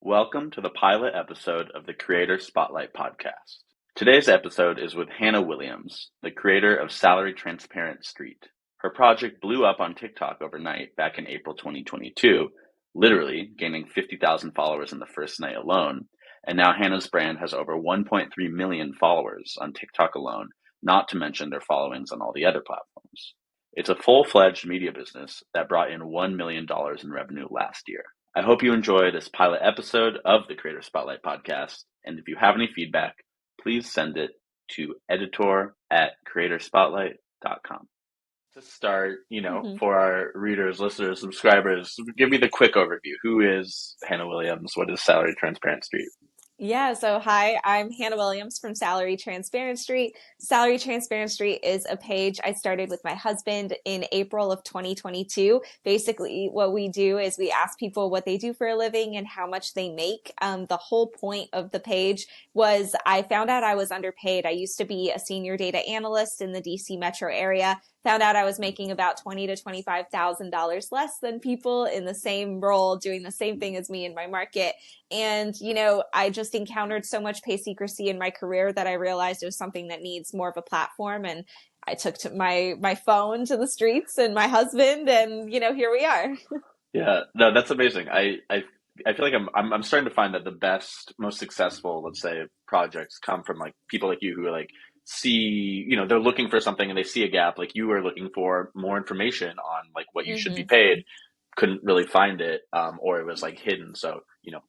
Welcome to the pilot episode of the Creator Spotlight podcast. Today's episode is with Hannah Williams, the creator of Salary Transparent Street. Her project blew up on TikTok overnight back in April 2022, literally gaining 50,000 followers in the first night alone. And now Hannah's brand has over 1.3 million followers on TikTok alone, not to mention their followings on all the other platforms. It's a full-fledged media business that brought in $1 million in revenue last year. I hope you enjoy this pilot episode of the Creator Spotlight podcast. And if you have any feedback, please send it to editor@creatorspotlight.com. To start, for our readers, listeners, subscribers, give me the quick overview. Who is Hannah Williams? What is Salary Transparent Street? Yeah, so hi, I'm Hannah Williams from Salary Transparent Street. Salary Transparent Street is a page I started with my husband in April of 2022. Basically, what we do is we ask people what they do for a living and how much they make. The whole point of the page was I found out I was underpaid. I used to be a senior data analyst in the DC metro area. Found out I was making about $20,000 to $25,000 less than people in the same role doing the same thing as me in my market. And, I just encountered so much pay secrecy in my career that I realized it was something that needs more of a platform. And I took to my phone to the streets and my husband, and, here we are. Yeah, no, that's amazing. I feel like I'm starting to find that the best, most successful, let's say, projects come from like people like you who are like, see, they're looking for something and they see a gap. Like you were looking for more information on like what you should be paid, couldn't really find it, or it was like hidden. So,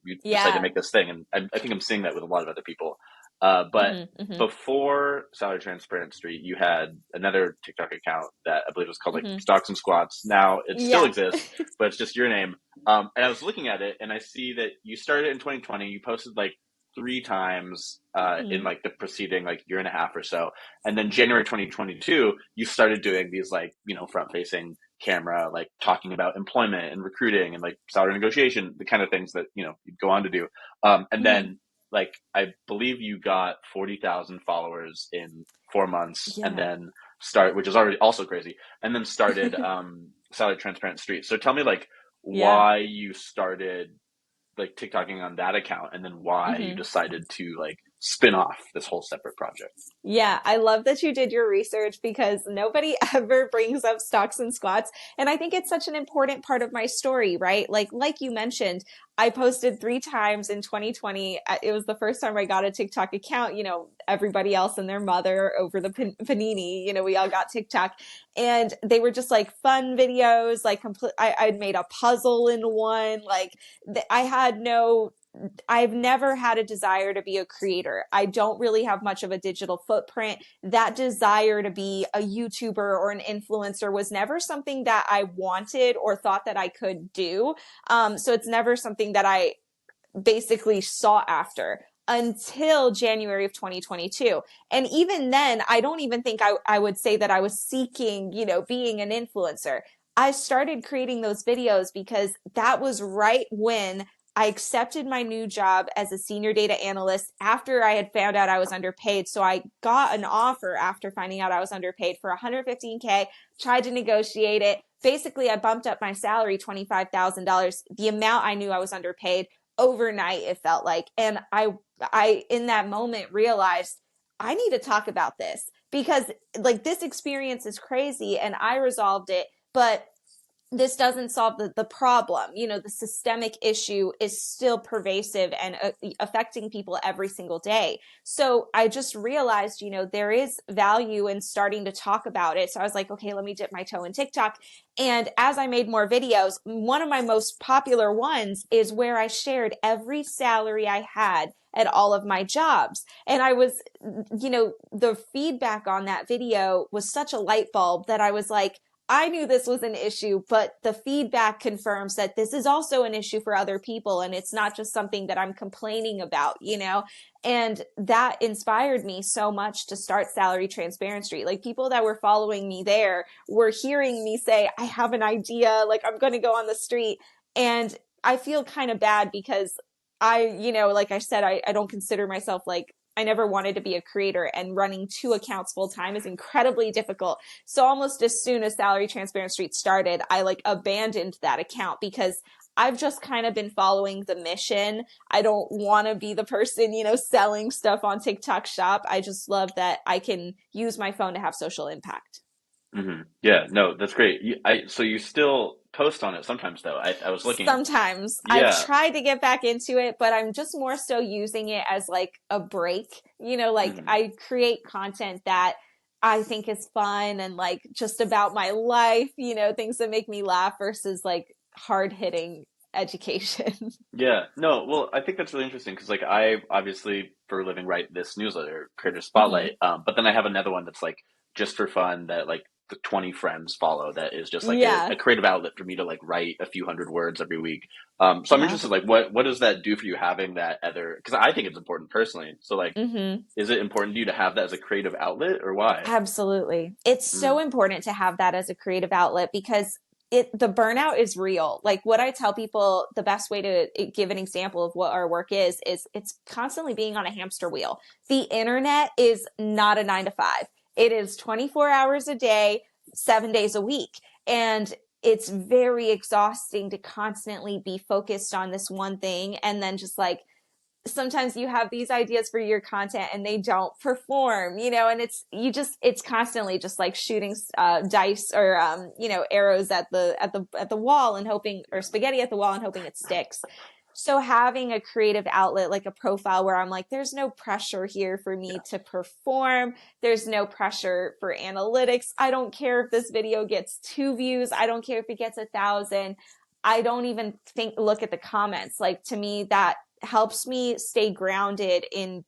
you decided to make this thing. And I think I'm seeing that with a lot of other people. But before Salary Transparent Street, you had another TikTok account that I believe was called like Stocks and Squats. Now it still exists, but it's just your name. And I was looking at it and I see that you started in 2020. You posted like 3 times in like the preceding like year and a half or so. And then January 2022, you started doing these like, front facing camera, like talking about employment and recruiting and like salary negotiation, the kind of things that, you'd go on to do. And then like, I believe you got 40,000 followers in 4 months and then which is already also crazy. And then started Salary Transparent Street. So tell me like why you started like TikToking on that account and then why you decided to like spin off this whole separate project. Yeah, I love that you did your research because nobody ever brings up stocks and squats. And I think it's such an important part of my story, right? Like you mentioned, I posted 3 times in 2020. It was the first time I got a TikTok account. Everybody else and their mother over the panini, we all got TikTok, and they were just like fun videos. Like I'd made a puzzle in one. Like I've never had a desire to be a creator. I don't really have much of a digital footprint. That desire to be a YouTuber or an influencer was never something that I wanted or thought that I could do. So it's never something that I basically sought after until January of 2022. And even then, I don't even think I would say that I was seeking, being an influencer. I started creating those videos because that was right when I accepted my new job as a senior data analyst after I had found out I was underpaid. So I got an offer after finding out I was underpaid for $115K, tried to negotiate it. Basically, I bumped up my salary $25,000, the amount I knew I was underpaid overnight, it felt like. And I in that moment realized I need to talk about this because like this experience is crazy and I resolved it, but this doesn't solve the problem. The systemic issue is still pervasive and affecting people every single day. So I just realized, there is value in starting to talk about it. So I was like, okay, let me dip my toe in TikTok. And as I made more videos, one of my most popular ones is where I shared every salary I had at all of my jobs. And I was, the feedback on that video was such a light bulb that I was like, I knew this was an issue, but the feedback confirms that this is also an issue for other people. And it's not just something that I'm complaining about, and that inspired me so much to start Salary Transparent Street. Like people that were following me there were hearing me say, I have an idea, like I'm going to go on the street. And I feel kind of bad because like I said, I don't consider myself like I never wanted to be a creator, and running 2 accounts full time is incredibly difficult. So almost as soon as Salary Transparent Street started, I like abandoned that account because I've just kind of been following the mission. I don't want to be the person, selling stuff on TikTok Shop. I just love that I can use my phone to have social impact. Yeah, no, that's great. So you still post on it sometimes though. I was looking. Sometimes I've Yeah. tried to get back into it, but I'm just more so using it as like a break. Like hmm I create content that I think is fun and like just about my life, things that make me laugh versus like hard hitting education. Yeah. No, well, I think that's really interesting because like I obviously for a living write this newsletter, Creator hmm Spotlight. But then I have another one that's like just for fun that like the 20 friends follow that is just like a Yeah. creative outlet for me to like write a few hundred words every week. So I'm Yeah. interested like what does that do for you having that other because I think it's important personally. So like hmm is it important to you to have that as a creative outlet or why? Absolutely. It's so Mm, important to have that as a creative outlet because the burnout is real. Like what I tell people, the best way to give an example of what our work is it's constantly being on a hamster wheel. The internet is not a 9 to 5. It is 24 hours a day, 7 days a week. And it's very exhausting to constantly be focused on this one thing and then just like sometimes you have these ideas for your content and they don't perform, and it's constantly just like shooting dice or arrows at the wall and hoping, or spaghetti at the wall and hoping it sticks. So having a creative outlet like a profile where I'm like, there's no pressure here for me yeah. to perform. There's no pressure for analytics. I don't care if this video gets 2 views. I don't care if it gets 1,000. I don't even look at the comments. Like to me, that helps me stay grounded in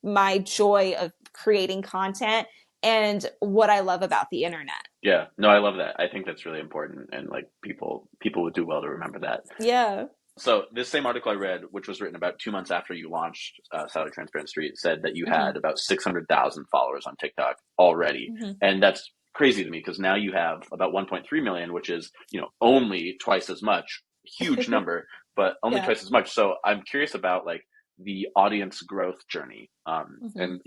my joy of creating content and what I love about the internet. Yeah. No, I love that. I think that's really important and like people would do well to remember that. Yeah. So this same article I read, which was written about 2 months after you launched Salad Transparent Street, said that you hmm had about 600,000 followers on TikTok already, hmm and that's crazy to me because now you have about 1.3 million, which is only twice as much, huge number, but only Yeah. twice as much. So I'm curious about like the audience growth journey, hmm and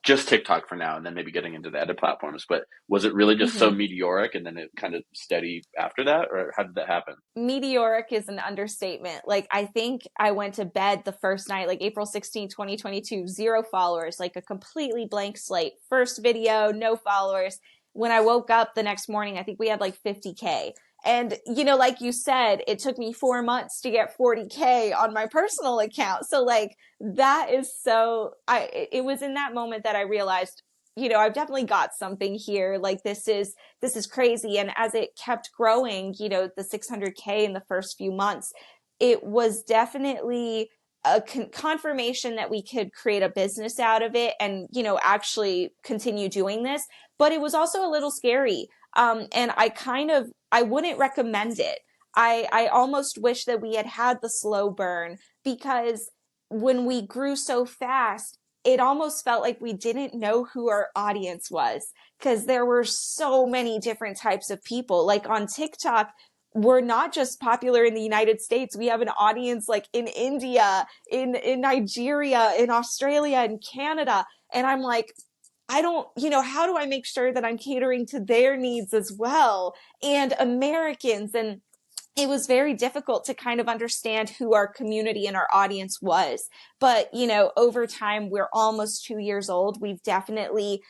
just TikTok for now, and then maybe getting into the other platforms. But was it really just so hmm meteoric, and then it kind of steady after that, or how did that happen? Meteoric is an understatement. Like, I think I went to bed the first night, like April 16th, 2022, 0 followers, like a completely blank slate. First video, no followers. When I woke up the next morning, I think we had like 50K. And, like you said, it took me 4 months to get 40K on my personal account. So, like, that is it was in that moment that I realized, I've definitely got something here. Like, this is crazy. And as it kept growing, the 600K in the first few months, it was definitely a confirmation that we could create a business out of it and, actually continue doing this. But it was also a little scary. And I wouldn't recommend it. I almost wish that we had the slow burn because when we grew so fast, it almost felt like we didn't know who our audience was because there were so many different types of people. Like on TikTok, we're not just popular in the United States. We have an audience like in India, in Nigeria, in Australia, in Canada. And I'm like, I don't, how do I make sure that I'm catering to their needs as well? And Americans. And it was very difficult to kind of understand who our community and our audience was. But, over time, we're almost 2 years old. We've definitely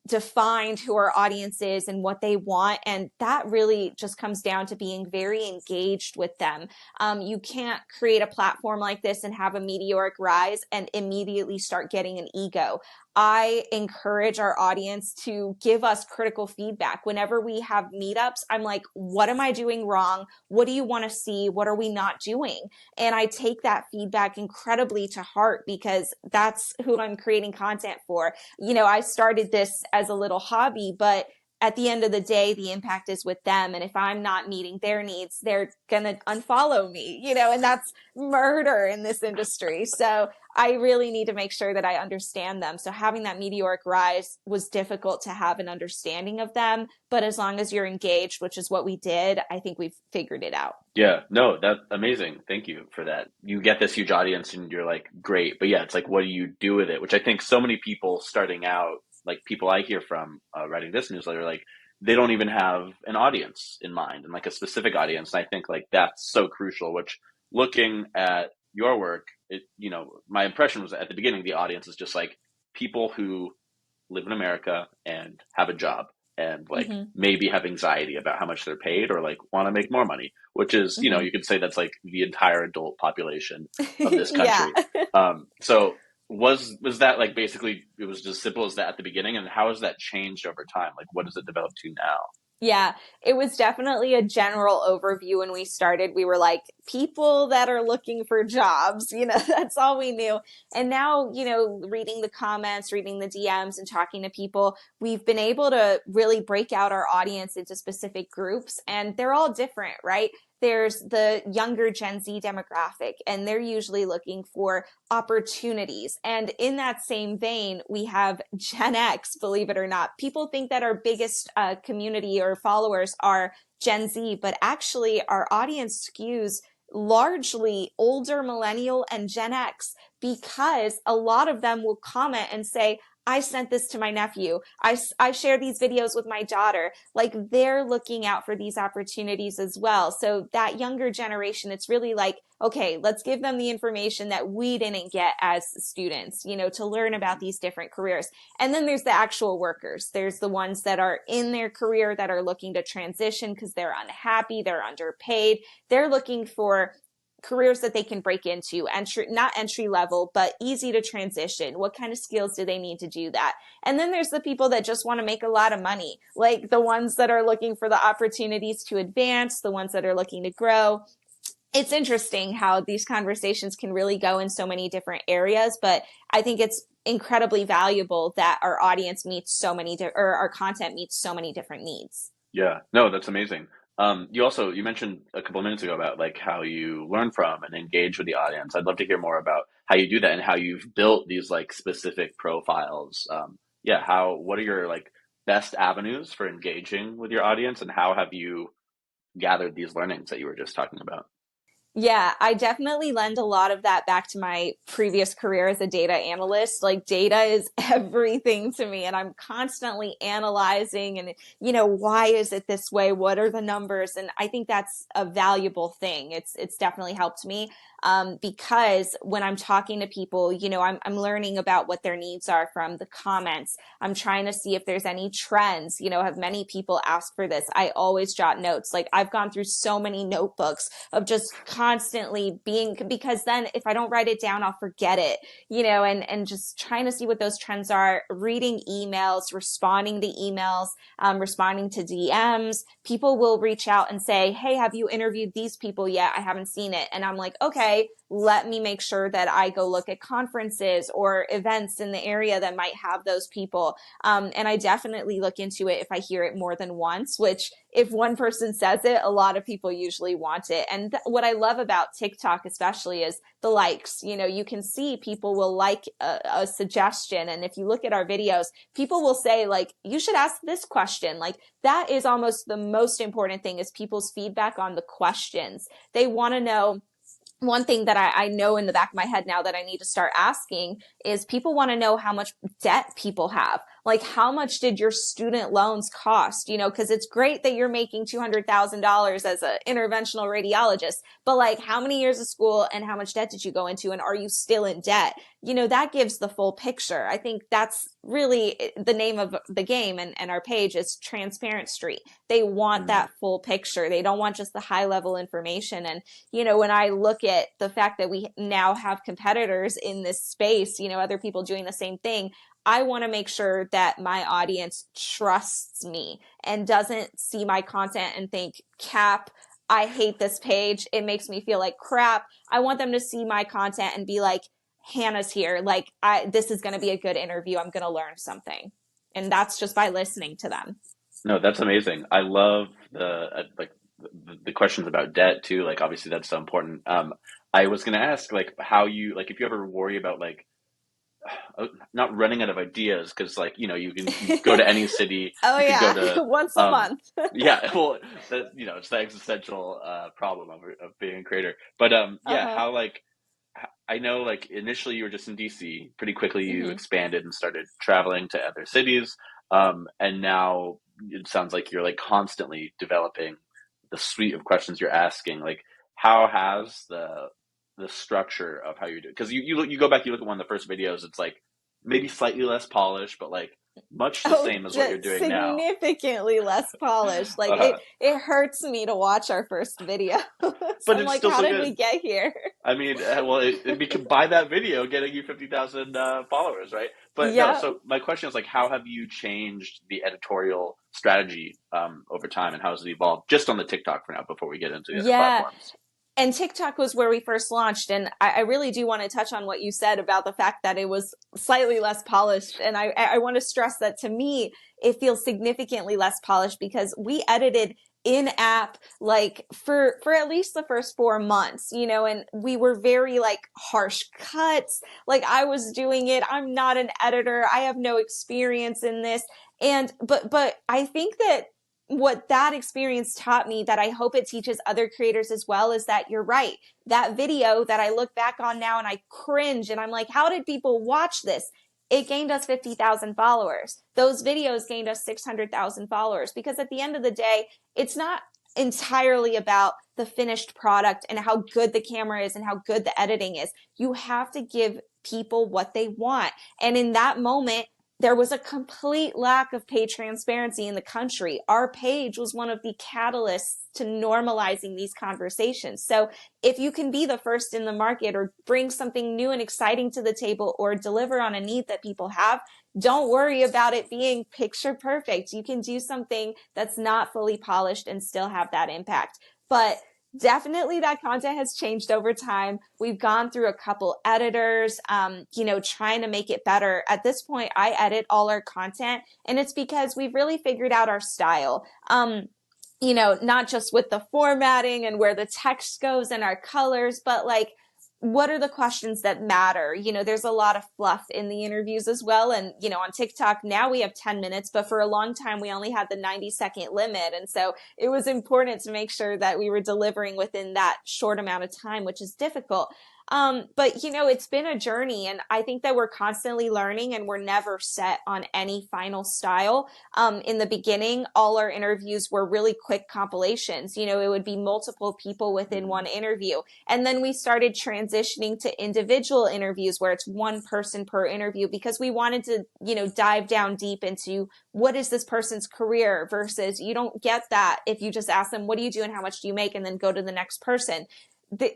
defined who our audience is and what they want. And that really just comes down to being very engaged with them. You can't create a platform like this and have a meteoric rise and immediately start getting an ego. I encourage our audience to give us critical feedback. Whenever we have meetups, I'm like, what am I doing wrong? What do you want to see? What are we not doing? And I take that feedback incredibly to heart because that's who I'm creating content for. I started this as a little hobby, but at the end of the day, the impact is with them. And if I'm not meeting their needs, they're going to unfollow me, and that's murder in this industry. So I really need to make sure that I understand them. So having that meteoric rise was difficult to have an understanding of them. But as long as you're engaged, which is what we did, I think we've figured it out. Yeah, no, that's amazing. Thank you for that. You get this huge audience and you're like, great. But yeah, it's like, what do you do with it? Which I think so many people starting out, like people I hear from writing this newsletter, like they don't even have an audience in mind and like a specific audience. And I think like that's so crucial, which looking at your work, it, you know, my impression was at the beginning, the audience is just like people who live in America and have a job and like Hmm. maybe have anxiety about how much they're paid or like want to make more money, which is, you know, Hmm. you could say that's like the entire adult population of this Yeah. country. So was that like basically it was just simple as that at the beginning, and how has that changed over time? Like what does it develop to now? Yeah, it was definitely a general overview when we started. We were like, people that are looking for jobs, that's all we knew. And now, reading the comments, reading the DMs, and talking to people, we've been able to really break out our audience into specific groups, and they're all different, right? There's the younger Gen Z demographic, and they're usually looking for opportunities. And in that same vein, we have Gen X, believe it or not. People think that our biggest community or followers are Gen Z, but actually our audience skews largely older millennial and Gen X because a lot of them will comment and say, I sent this to my nephew. I share these videos with my daughter. Like they're looking out for these opportunities as well. So that younger generation, it's really like, okay, let's give them the information that we didn't get as students, to learn about these different careers. And then there's the actual workers. There's the ones that are in their career that are looking to transition because they're unhappy, they're underpaid. They're looking for careers that they can break into, not entry level, but easy to transition. What kind of skills do they need to do that? And then there's the people that just want to make a lot of money, like the ones that are looking for the opportunities to advance, the ones that are looking to grow. It's interesting how these conversations can really go in so many different areas, but I think it's incredibly valuable that our audience meets or our content meets so many different needs. Yeah, no, that's amazing. You mentioned a couple of minutes ago about like how you learn from and engage with the audience. I'd love to hear more about how you do that and how you've built these like specific profiles. Yeah, what are your like best avenues for engaging with your audience, and how have you gathered these learnings that you were just talking about? Yeah, I definitely lend a lot of that back to my previous career as a data analyst. Like data is everything to me and I'm constantly analyzing and, why is it this way? What are the numbers? And I think that's a valuable thing. It's definitely helped me. Because when I'm talking to people, I'm learning about what their needs are from the comments. I'm trying to see if there's any trends, have many people asked for this. I always jot notes. Like I've gone through so many notebooks of just constantly because then if I don't write it down, I'll forget it, and just trying to see what those trends are, reading emails, responding to emails, responding to DMs. People will reach out and say, hey, have you interviewed these people yet? I haven't seen it. And I'm like, okay, let me make sure that I go look at conferences or events in the area that might have those people. And I definitely look into it if I hear it more than once, which if one person says it, a lot of people usually want it. And what I love about TikTok especially is the likes. You can see people will like a suggestion. And if you look at our videos, people will say like, you should ask this question. Like that is almost the most important thing is people's feedback on the questions. They want to know. One thing that I know in the back of my head now that I need to start asking is people want to know how much debt people have. Like, how much did your student loans cost? Because it's great that you're making $200,000 as an interventional radiologist, but like, how many years of school and how much debt did you go into? And are you still in debt? That gives the full picture. I think that's really the name of the game and our page is Transparent Street. They want Mm, that full picture. They don't want just the high level information. And when I look at the fact that we now have competitors in this space, other people doing the same thing, I want to make sure that my audience trusts me and doesn't see my content and think, Cap, I hate this page. It makes me feel like crap. I want them to see my content and be like, Hannah's here. Like, this is going to be a good interview. I'm going to learn something. And that's just by listening to them. no, that's amazing. I love the questions about debt too. Like obviously that's so important. I was gonna ask like how you like if you ever worry about like not running out of ideas because like you go to any city, Oh, you could go yeah. to Once a um month. yeah, well it's the existential problem of being a creator. But yeah, Uh-huh. how like I know like initially you were just in DC, pretty quickly you Hmm. expanded and started traveling to other cities, and now it sounds like you're like constantly developing the suite of questions you're asking. Like, how has the structure of how you do it? Because you go back, you look at one of the first videos, it's like maybe slightly less polished, but like much the Oh, same as what you're doing now. significantly less polished. Like Uh, it hurts me to watch our first video. So but I'm it's like, still how so did we good. get here? I mean, well, we could buy that video getting you 50,000 followers, right? But no, Yeah. so my question is like, how have you changed the editorial strategy over time, and how has it evolved just on the TikTok for now before we get into the other Yeah. platforms? And TikTok was where we first launched. And I really do want to touch on what you said about the fact that it was slightly less polished. And I want to stress that to me, it feels significantly less polished because we edited in app like for at least the first 4 months, you know, and we were very like harsh cuts. Like I was doing it. I'm not an editor. I have no experience in this. And but I think that what that experience taught me that I hope it teaches other creators as well is that you're right. That video that I look back on now and I cringe and I'm like, how did people watch this? It gained us 50,000 followers. Those videos gained us 600,000 followers because at the end of the day, it's not entirely about the finished product and how good the camera is and how good the editing is. You have to give people what they want. And in that moment, there was a complete lack of paid transparency in the country. Our page was one of the catalysts to normalizing these conversations. So if you can be the first in the market or bring something new and exciting to the table or deliver on a need that people have, don't worry about it being picture perfect. You can do something that's not fully polished and still have that impact. But definitely that content has changed over time. We've gone through a couple editors, you know, trying to make it better. At this point, I edit all our content, and it's because we've really figured out our style. You know, not just with the formatting and where the text goes and our colors, but like, what are the questions that matter? You know, there's a lot of fluff in the interviews as well. And, you know, on TikTok now we have 10 minutes, but for a long time we only had the 90-second limit. And so it was important to make sure that we were delivering within that short amount of time, which is difficult. But you know, it's been a journey and I think that we're constantly learning and we're never set on any final style. In the beginning, all our interviews were really quick compilations. You know, it would be multiple people within one interview. And then we started transitioning to individual interviews where it's one person per interview because we wanted to, you know, dive down deep into what is this person's career versus you don't get that if you just ask them, what do you do and how much do you make? And then go to the next person.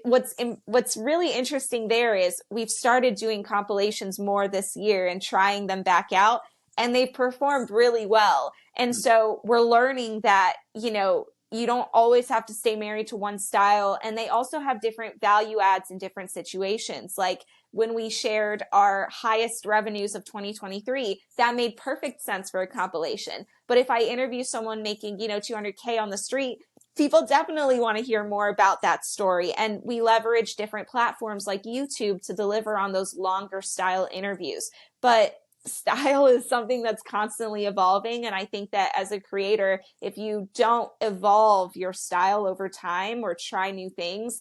What's really interesting there is we've started doing compilations more this year and trying them back out, and they've performed really well. And so we're learning that, you know, you don't always have to stay married to one style, and they also have different value adds in different situations. Like when we shared our highest revenues of 2023, that made perfect sense for a compilation. But if I interview someone making, you know, 200K on the street, people definitely want to hear more about that story. And we leverage different platforms like YouTube to deliver on those longer style interviews. But style is something that's constantly evolving. And I think that as a creator, if you don't evolve your style over time or try new things,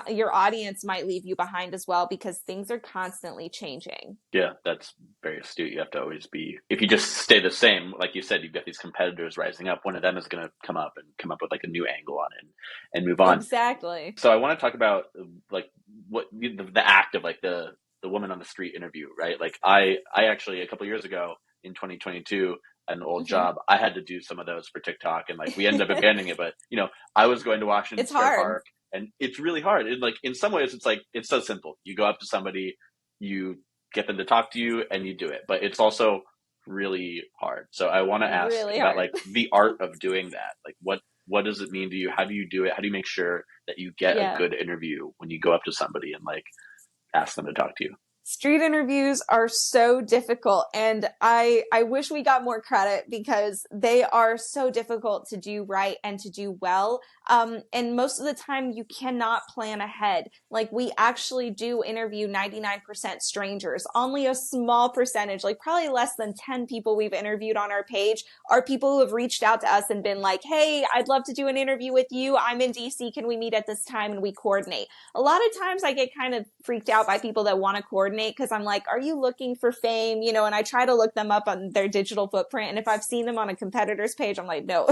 your audience might leave you behind as well because things are constantly changing. Yeah, that's very astute. You have to always be, if you just stay the same, like you said, you've got these competitors rising up. One of them is going to come up with like a new angle on it and move on. Exactly. So I want to talk about like what the act of like the woman on the street interview, right? Like I actually a couple of years ago in 2022, an old job, I had to do some of those for TikTok, and like we ended up abandoning it. But you know, I was going to Washington It's Square hard. Park, and it's really hard. It, like in some ways, it's like it's so simple. You go up to somebody, you get them to talk to you, and you do it. But it's also really hard. So I want to ask Really about hard. like the art of doing that. Like what does it mean to you? How do you do it? How do you make sure that you get a Yeah. good interview when you go up to somebody and like ask them to talk to you? Street interviews are so difficult, and I wish we got more credit because they are so difficult to do right and to do well. And most of the time you cannot plan ahead. Like we actually do interview 99% strangers. Only a small percentage, like probably less than 10 people we've interviewed on our page are people who have reached out to us and been like, hey, I'd love to do an interview with you. I'm in DC. Can we meet at this time? And we coordinate. A lot of times I get kind of freaked out by people that want to coordinate because I'm like, are you looking for fame? You know, and I try to look them up on their digital footprint. And if I've seen them on a competitor's page, I'm like, no,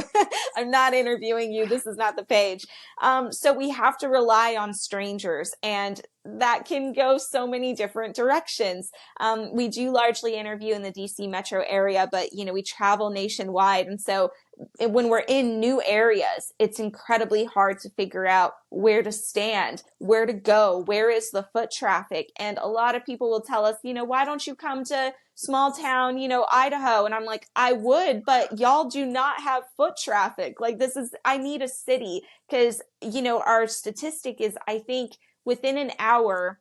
I'm not interviewing you. This is not the page. So we have to rely on strangers, and that can go so many different directions. We do largely interview in the DC metro area, but you know, we travel nationwide. And so when we're in new areas, it's incredibly hard to figure out where to stand, where to go, where is the foot traffic. And a lot of people will tell us, you know, why don't you come to small town, you know, Idaho? And I'm like, I would, but y'all do not have foot traffic. Like I need a city, because, you know, our statistic is, I think within an hour,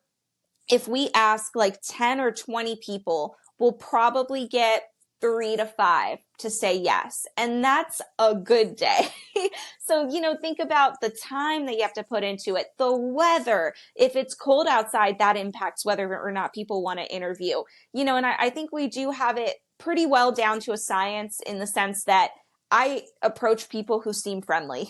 if we ask like 10 or 20 people, we'll probably get 3 to 5 to say yes. And that's a good day. So, you know, think about the time that you have to put into it, the weather. If it's cold outside, that impacts whether or not people want to interview. You know, and I think we do have it pretty well down to a science, in the sense that I approach people who seem friendly.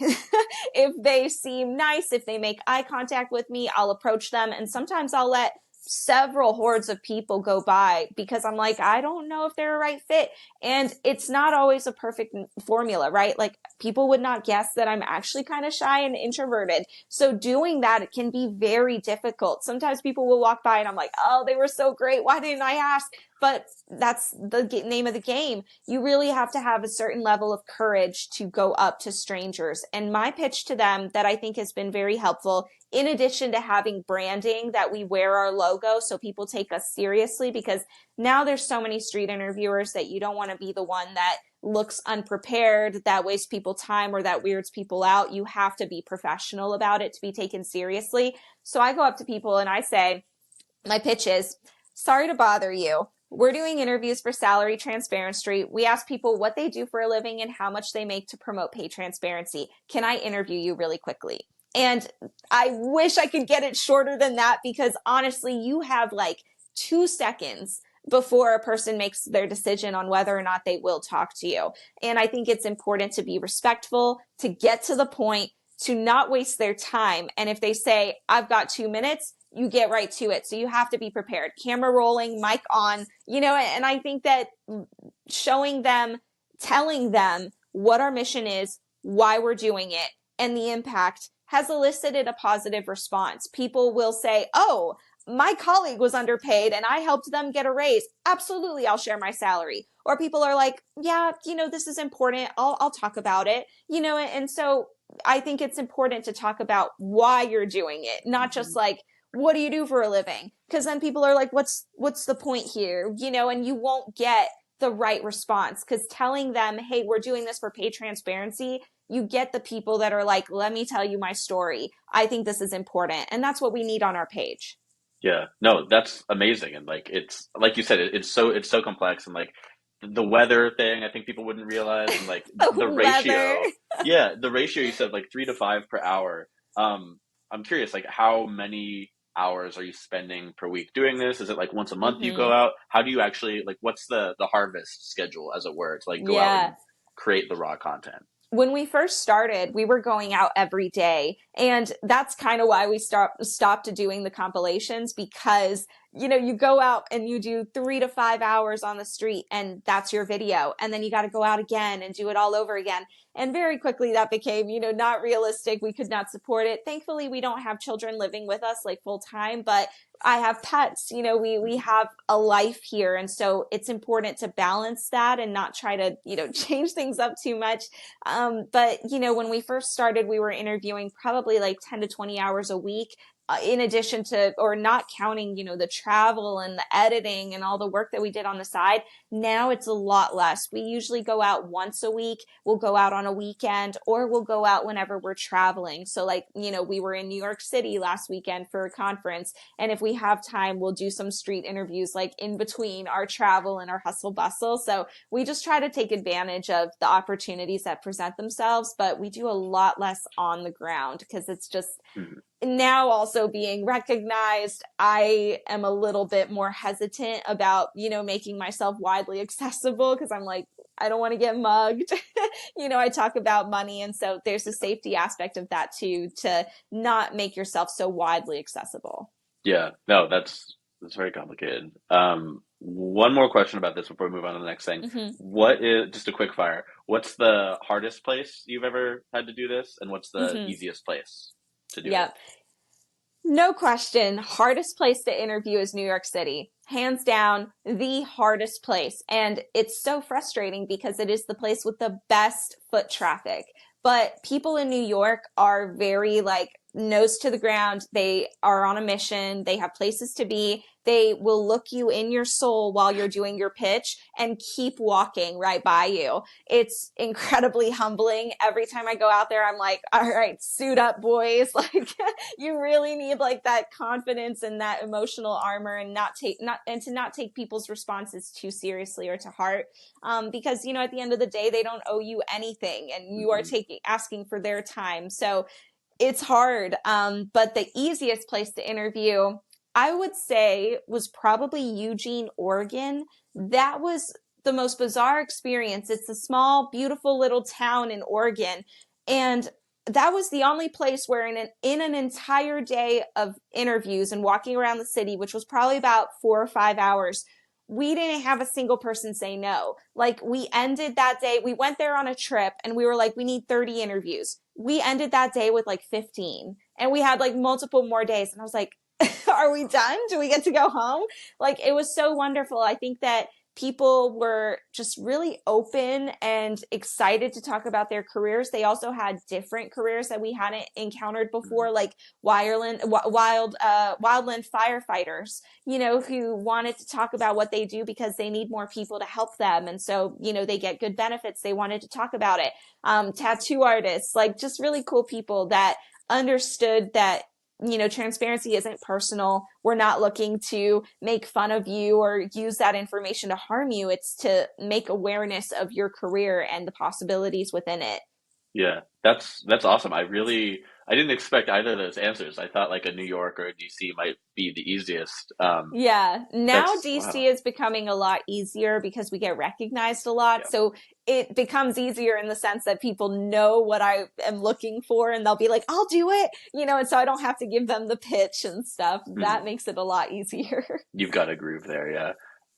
If they seem nice, if they make eye contact with me, I'll approach them. And sometimes I'll let several hordes of people go by because I'm like, I don't know if they're a right fit. And it's not always a perfect formula, right? Like people would not guess that I'm actually kind of shy and introverted. So doing that, it can be very difficult. Sometimes people will walk by and I'm like, oh, they were so great. Why didn't I ask? But that's the name of the game. You really have to have a certain level of courage to go up to strangers. And my pitch to them that I think has been very helpful, in addition to having branding that we wear our logo so people take us seriously, because now there's so many street interviewers that you don't want to be the one that looks unprepared, that wastes people time, or that weirds people out. You have to be professional about it to be taken seriously. So I go up to people and I say, my pitch is, sorry to bother you. We're doing interviews for Salary Transparency. We ask people what they do for a living and how much they make to promote pay transparency. Can I interview you really quickly? And I wish I could get it shorter than that, because honestly, you have like 2 seconds before a person makes their decision on whether or not they will talk to you. And I think it's important to be respectful, to get to the point, to not waste their time. And if they say, I've got 2 minutes, you get right to it. So you have to be prepared. Camera rolling, mic on, you know, and I think that showing them, telling them what our mission is, why we're doing it, and the impact has elicited a positive response. People will say, oh, my colleague was underpaid and I helped them get a raise. Absolutely, I'll share my salary. Or people are like, yeah, you know, this is important. I'll talk about it, you know, and so I think it's important to talk about why you're doing it, not just like, what do you do for a living? Because then people are like, what's the point here? You know, and you won't get the right response, because telling them, hey, we're doing this for pay transparency, you get the people that are like, let me tell you my story. I think this is important. And that's what we need on our page. Yeah, no, that's amazing. And like, it's like you said, it's so complex, and like the weather thing, I think people wouldn't realize, and like the Weather. ratio. Yeah, the ratio you said, like 3 to 5 per hour. I'm curious, like how many hours are you spending per week doing this? Is it like once a month you go Mm-hmm. out? How do you actually, like, what's the harvest schedule, as it were, to like go out Yeah. and create the raw content? When we first started, we were going out every day. And that's kind of why we stopped doing the compilations, because, you know, you go out and you do 3 to 5 hours on the street and that's your video. And then you got to go out again and do it all over again. And very quickly that became, you know, not realistic. We could not support it. Thankfully, we don't have children living with us like full time, but I have pets, you know, we have a life here. And so it's important to balance that and not try to, you know, change things up too much. But, you know, when we first started, we were interviewing probably like 10 to 20 hours a week. in addition to, or not counting, the travel and the editing and all the work that we did on the side, now it's a lot less. We usually go out once a week. We'll go out on a weekend, or we'll go out whenever we're traveling. So like, we were in New York City last weekend for a conference. And if we have time, we'll do some street interviews like in between our travel and our hustle bustle. So we just try to take advantage of the opportunities that present themselves, but we do a lot less on the ground because it's just now also being recognized. I am a little bit more hesitant about, making myself widely accessible because I'm like, I don't want to get mugged. I talk about money. And so there's a safety aspect of that too, to not make yourself so widely accessible. Yeah, no, that's very complicated. One more question about this before we move on to the next thing. Hmm. What is, just a quick fire, what's the hardest place you've ever had to do this, and what's the Hmm. easiest place to do it? Yep. No question. Hardest place to interview is New York City. Hands down, the hardest place. And it's so frustrating because it is the place with the best foot traffic. But people in New York are very like nose to the ground. They are on a mission. They have places to be. They will look you in your soul while you're doing your pitch and keep walking right by you. It's incredibly humbling. Every time I go out there, I'm like, all right, suit up, boys. Like, you really need like that confidence and that emotional armor, and to not take people's responses too seriously or to heart. Because, at the end of the day, they don't owe you anything, and you are Hmm. asking for their time. So it's hard. But the easiest place to interview, I would say, was probably Eugene, Oregon. That was the most bizarre experience. It's a small, beautiful little town in Oregon. And that was the only place where in an entire day of interviews and walking around the city, which was probably about 4 or 5 hours, we didn't have a single person say no. Like, we ended that day, we went there on a trip and we were like, we need 30 interviews. We ended that day with like 15, and we had like multiple more days. And I was like, are we done? Do we get to go home? Like, it was so wonderful. I think that people were just really open and excited to talk about their careers. They also had different careers that we hadn't encountered before, like wildland firefighters, who wanted to talk about what they do because they need more people to help them. And so, they get good benefits. They wanted to talk about it. Tattoo artists, like just really cool people that understood that transparency isn't personal. We're not looking to make fun of you or use that information to harm you. It's to make awareness of your career and the possibilities within it. Yeah, that's awesome. I didn't expect either of those answers. I thought like a New York or a DC might be the easiest. Yeah. Now That's DC wow. is becoming a lot easier because we get recognized a lot. Yeah. So it becomes easier in the sense that people know what I am looking for, and they'll be like, I'll do it, and so I don't have to give them the pitch and stuff. That Mhm. makes it a lot easier. You've got a groove there, yeah.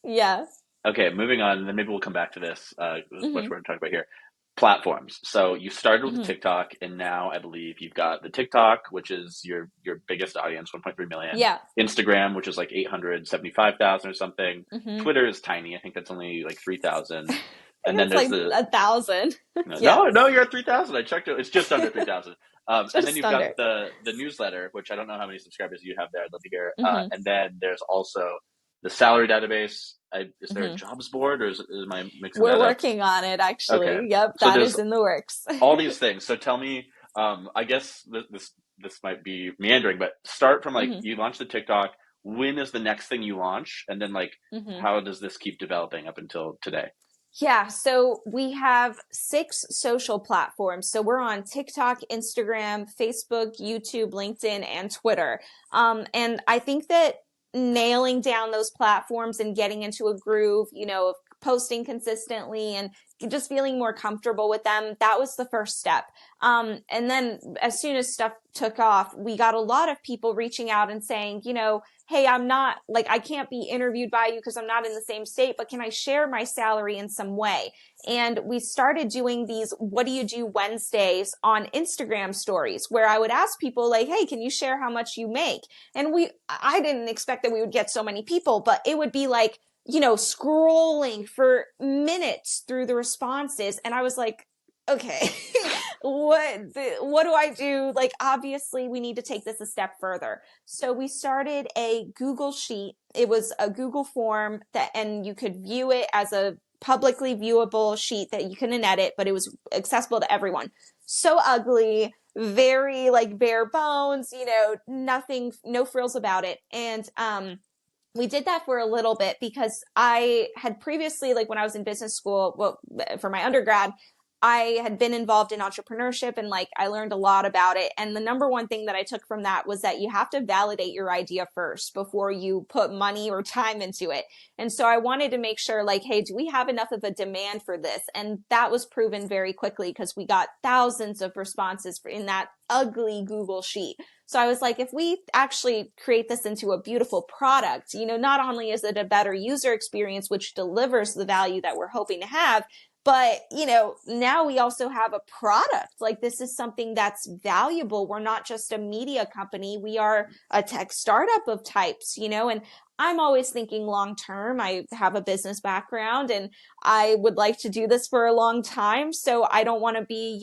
Yeah. Okay, moving on, and then maybe we'll come back to this, what Hmm. we're going to talk about here. Platforms. So you started with Hmm. TikTok, and now I believe you've got the TikTok, which is your biggest audience, 1.3 million. Yeah. Instagram, which is like 875,000 or something. Hmm. Twitter is tiny. I think that's only like 3,000. I And think then it's there's like the 1,000. Yeah. no, you're at 3,000. I checked it. It's just under 3,000. And then Just you've got under. the newsletter, which I don't know how many subscribers you have there. I'd love to hear. Hmm. And then there's also the salary database. Is there a Hmm. jobs board, or am I mixing We're that up? working on it, Okay, actually. Yep, so that there's is in the works. all these things. So tell me, I guess this might be meandering, but start from like Hmm. you launched the TikTok. When is the next thing you launch? And then like, Hmm. how does this keep developing up until today? Yeah, so we have 6 social platforms. So we're on TikTok, Instagram, Facebook, YouTube, LinkedIn, and Twitter. And I think that nailing down those platforms and getting into a groove, of posting consistently and just feeling more comfortable with them, that was the first step. And then as soon as stuff took off, we got a lot of people reaching out and saying, hey, I'm not like, I can't be interviewed by you because I'm not in the same state, but can I share my salary in some way? And we started doing these what do you do Wednesdays on Instagram stories, where I would ask people like, hey, can you share how much you make? And I didn't expect that we would get so many people, but it would be like, scrolling for minutes through the responses. And I was like, okay, what do I do? Like, obviously we need to take this a step further. So we started a Google Sheet. It was a Google form that, and you could view it as a publicly viewable sheet that you couldn't edit, but it was accessible to everyone. So ugly, very like bare bones, nothing, no frills about it. And we did that for a little bit because I had previously, like when I was in business school, well, for my undergrad, I had been involved in entrepreneurship and like I learned a lot about it. And the number one thing that I took from that was that you have to validate your idea first before you put money or time into it. And so I wanted to make sure like, hey, do we have enough of a demand for this? And that was proven very quickly because we got thousands of responses in that ugly Google Sheet. So I was like, if we actually create this into a beautiful product, not only is it a better user experience, which delivers the value that we're hoping to have, but, now we also have a product. Like this is something that's valuable. We're not just a media company. We are a tech startup of types, and I'm always thinking long term. I have a business background and I would like to do this for a long time. So I don't want to be,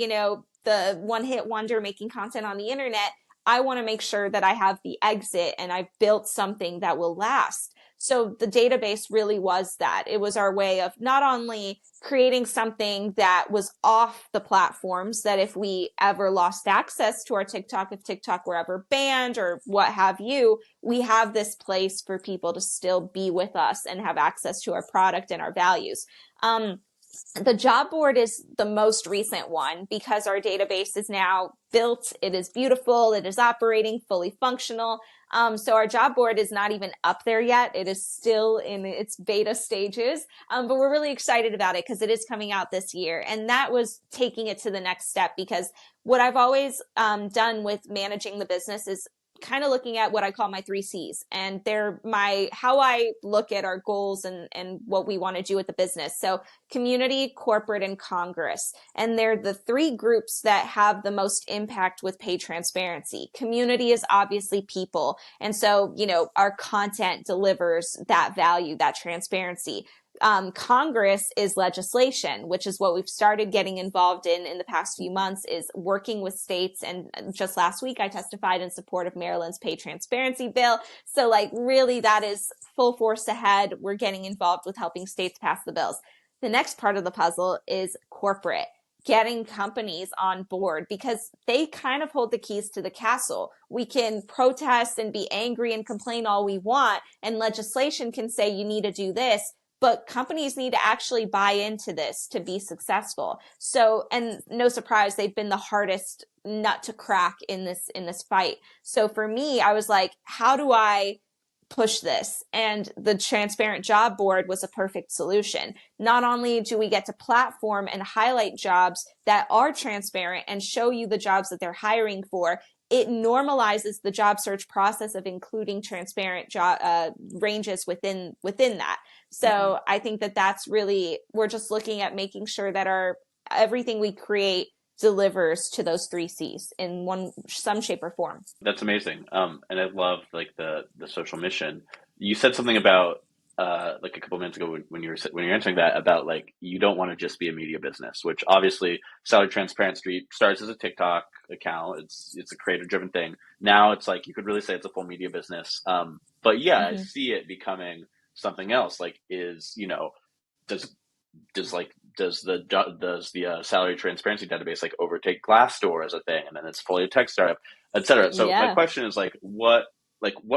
the one hit wonder making content on the internet. I want to make sure that I have the exit and I've built something that will last. So the database really was that. It was our way of not only creating something that was off the platforms, that if we ever lost access to our TikTok, if TikTok were ever banned or what have you, we have this place for people to still be with us and have access to our product and our values. The job board is the most recent one because our database is now built. It is beautiful. It is operating fully functional. So our job board is not even up there yet. It is still in its beta stages. But we're really excited about it because it is coming out this year. And that was taking it to the next step because what I've always done with managing the business is kind of looking at what I call my 3 C's, and they're how I look at our goals and what we want to do with the business. So community, corporate, and Congress. And they're the 3 groups that have the most impact with pay transparency. Community is obviously people. And so, our content delivers that value, that transparency. Congress is legislation, which is what we've started getting involved in the past few months, is working with states. And just last week, I testified in support of Maryland's pay transparency bill. So like really that is full force ahead. We're getting involved with helping states pass the bills. The next part of the puzzle is corporate, getting companies on board because they kind of hold the keys to the castle. We can protest and be angry and complain all we want, and legislation can say you need to do this, but companies need to actually buy into this to be successful. So, and no surprise, they've been the hardest nut to crack in this fight. So for me, I was like, how do I push this? And the transparent job board was a perfect solution. Not only do we get to platform and highlight jobs that are transparent and show you the jobs that they're hiring for, it normalizes the job search process of including transparent job ranges within that. So I think that that's really, we're just looking at making sure that everything we create delivers to those 3 C's in some shape or form. That's amazing. And I love like the social mission. You said something about like a couple minutes ago when you're answering that about like you don't want to just be a media business, which obviously Salary Transparent Street starts as a TikTok account. It's a creator driven thing. Now it's like you could really say it's a full media business. But yeah, I see it becoming something else. Like does the salary transparency database like overtake Glassdoor as a thing, and then it's fully a tech startup, et cetera. So my question is like what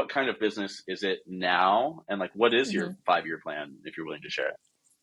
kind of business is it now, and like what is your 5-year plan if you're willing to share it?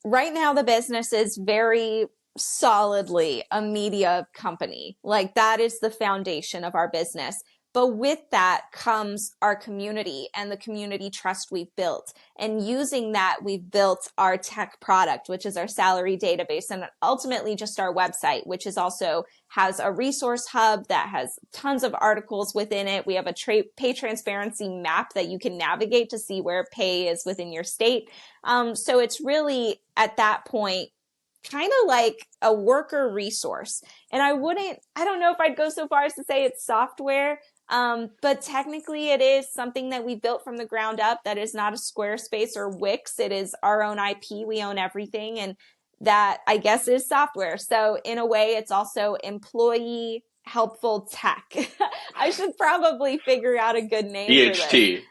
Right now, the business is very solidly a media company. Like that is the foundation of our business. But with that comes our community and the community trust we've built. And using that, we've built our tech product, which is our salary database, and ultimately just our website, which is also has a resource hub that has tons of articles within it. We have a pay transparency map that you can navigate to see where pay is within your state. So it's really at that point kind of like a worker resource. And I don't know if I'd go so far as to say it's software, but technically it is something that we built from the ground up that is not a Squarespace or Wix. It is our own IP. We own everything. And that I guess is software. So in a way, it's also employee helpful tech. I should probably figure out a good name for this. EHT.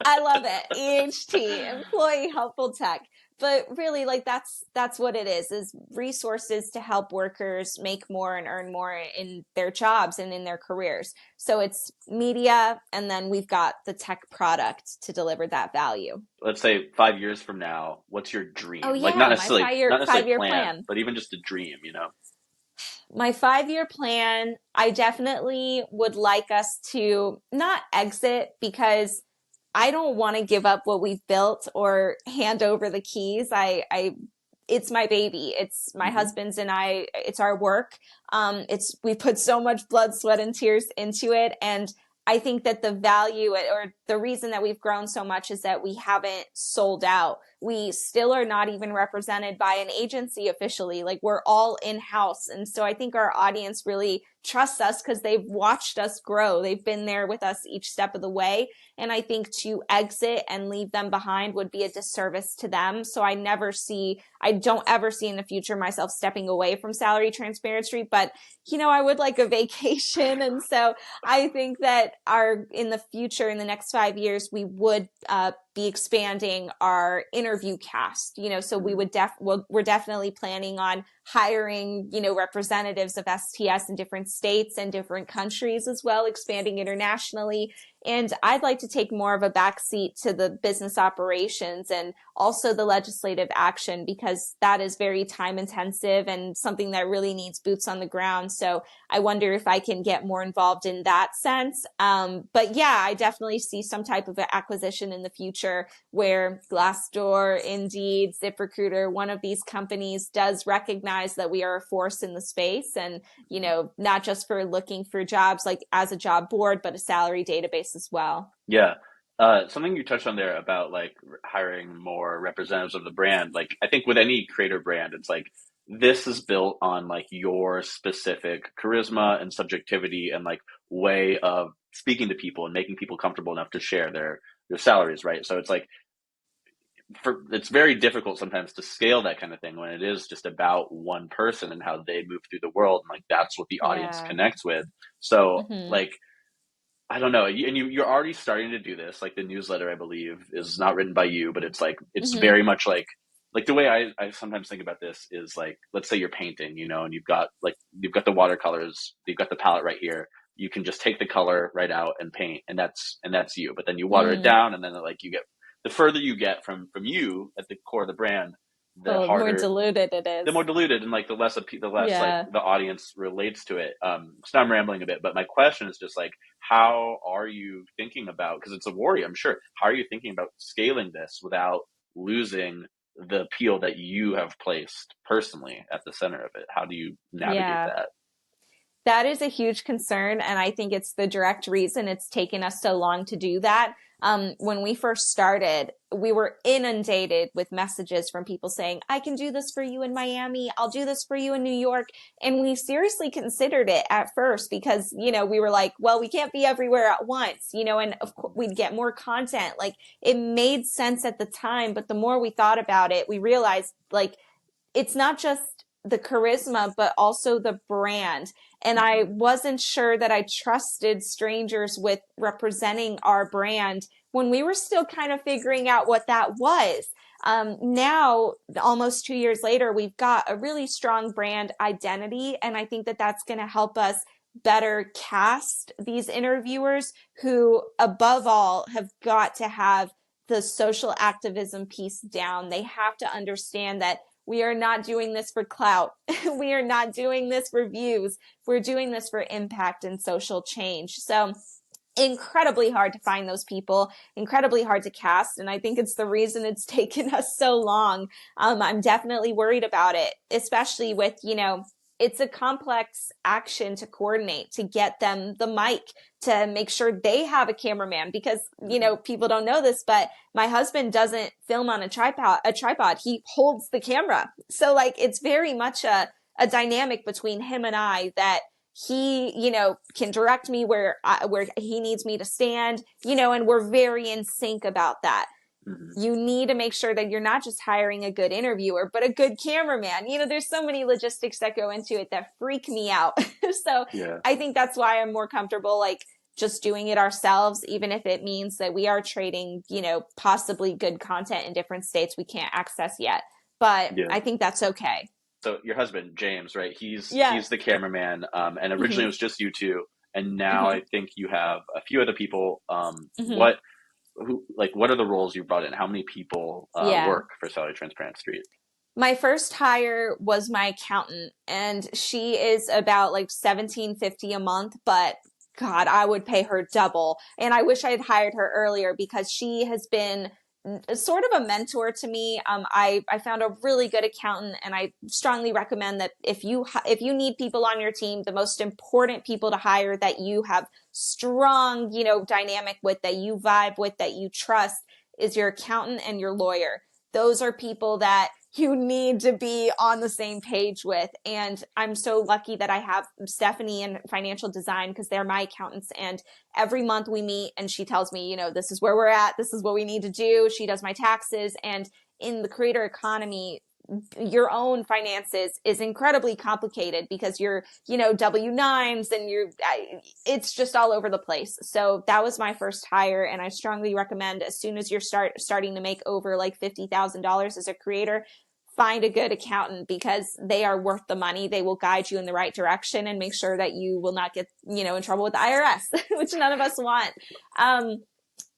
I love it. EHT, employee helpful tech. But really, like that's what it is resources to help workers make more and earn more in their jobs and in their careers. So it's media, and then we've got the tech product to deliver that value. Let's say 5 years from now, what's your Oh dream? Like yeah, my not necessarily 5 year plan, plan. but even just a dream, you know? My 5 year plan, I definitely would like us to not exit because I don't want to give up what we've built or hand over the keys. It's my baby. It's my Hmm. husband's and I, it's our work. We put so much blood, sweat, and tears into it. And I think that the value or the reason that we've grown so much is that we haven't sold out. We still are not even represented by an agency officially. Like we're all in house. And so I think our audience really trusts us because they've watched us grow. They've been there with us each step of the way. And I think to exit and leave them behind would be a disservice to them. So I don't ever see in the future myself stepping away from Salary Transparency, but I would like a vacation. And so I think that in the future, in the next 5 years, we would be expanding our interview cast. So we're definitely planning on hiring, representatives of STS in different states and different countries as well, expanding internationally. And I'd like to take more of a backseat to the business operations and also the legislative action, because that is very time intensive and something that really needs boots on the ground. So I wonder if I can get more involved in that sense. But yeah, I definitely see some type of acquisition in the future where Glassdoor, Indeed, ZipRecruiter, one of these companies does recognize that we are a force in the space, and, not just for looking for jobs like as a job board, but a salary database as well. Yeah. Something you touched on there about like hiring more representatives of the brand. Like, I think with any creator brand, it's like this is built on like your specific charisma and subjectivity and like way of speaking to people and making people comfortable enough to share their salaries, right? So it's like it's very difficult sometimes to scale that kind of thing when it is just about one person and how they move through the world, and like that's what the audience Yeah. connects with. So Hmm. like I don't know. You're already starting to do this. Like the newsletter, I believe, is not written by you, but it's like it's Hmm. very much like the way I sometimes think about this is like, let's say you're painting, and you've got the watercolors, you've got the palette right here. You can just take the color right out and paint, and that's you. But then you water it Mm. down, and then like you get the further you get from you at the core of the brand, the The more harder diluted it the more is. diluted, and like the less like Yeah. the audience relates to it. So now I'm rambling a bit, but my question is just like, how are you thinking about, because it's a worry, I'm sure, how are you thinking about scaling this without losing the appeal that you have placed personally at the center of it? How do you navigate Yeah. that? That is a huge concern, and I think it's the direct reason it's taken us so long to do that. When we first started, we were inundated with messages from people saying, I can do this for you in Miami. I'll do this for you in New York. And we seriously considered it at first because, we were like, well, we can't be everywhere at once, and of course we'd get more content. Like it made sense at the time, but the more we thought about it, we realized like it's not just the charisma, but also the brand. And I Hmm. wasn't sure that I trusted strangers with representing our brand when we were still kind of figuring out what that was. Now, almost 2 years later, we've got a really strong brand identity. And I think that that's going to help us better cast these interviewers who, above all, have got to have the social activism piece down. They have to understand that we are not doing this for clout. We are not doing this for views. We're doing this for impact and social change. So incredibly hard to find those people, incredibly hard to cast. And I think it's the reason it's taken us so long. I'm definitely worried about it, especially with, it's a complex action to coordinate, to get them the mic, to make sure they have a cameraman, because, Hmm. people don't know this, but my husband doesn't film on a tripod. He holds the camera. So like, it's very much a dynamic between him and I that he, can direct me where he needs me to stand, and we're very in sync about that. Hmm. You need to make sure that you're not just hiring a good interviewer, but a good cameraman. There's so many logistics that go into it that freak me out. So Yeah. I think that's why I'm more comfortable, like, just doing it ourselves, even if it means that we are trading, possibly good content in different states we can't access yet. But Yeah. I think that's okay. So your husband, James, right? Yeah. He's the cameraman. And originally Hmm. it was just you two. And now Hmm. I think you have a few other people. Hmm. What are the roles you brought in? How many people Yeah. work for Salary Transparent Street? My first hire was my accountant, and she is about like 1750 a month, but God, I would pay her double. And I wish I had hired her earlier because she has been sort of a mentor to me. I found a really good accountant, and I strongly recommend that if you need people on your team, the most important people to hire that you have strong, dynamic with, that you vibe with, that you trust, is your accountant and your lawyer. Those are people that you need to be on the same page with. And I'm so lucky that I have Stephanie in financial design, because they're my accountants. And every month we meet and she tells me, this is where we're at. This is what we need to do. She does my taxes. And in the creator economy, your own finances is incredibly complicated because you're, W-9s, and it's just all over the place. So that was my first hire. And I strongly recommend, as soon as you're starting to make over like $50,000 as a creator, find a good accountant, because they are worth the money. They will guide you in the right direction and make sure that you will not get, in trouble with the IRS, which none of us want.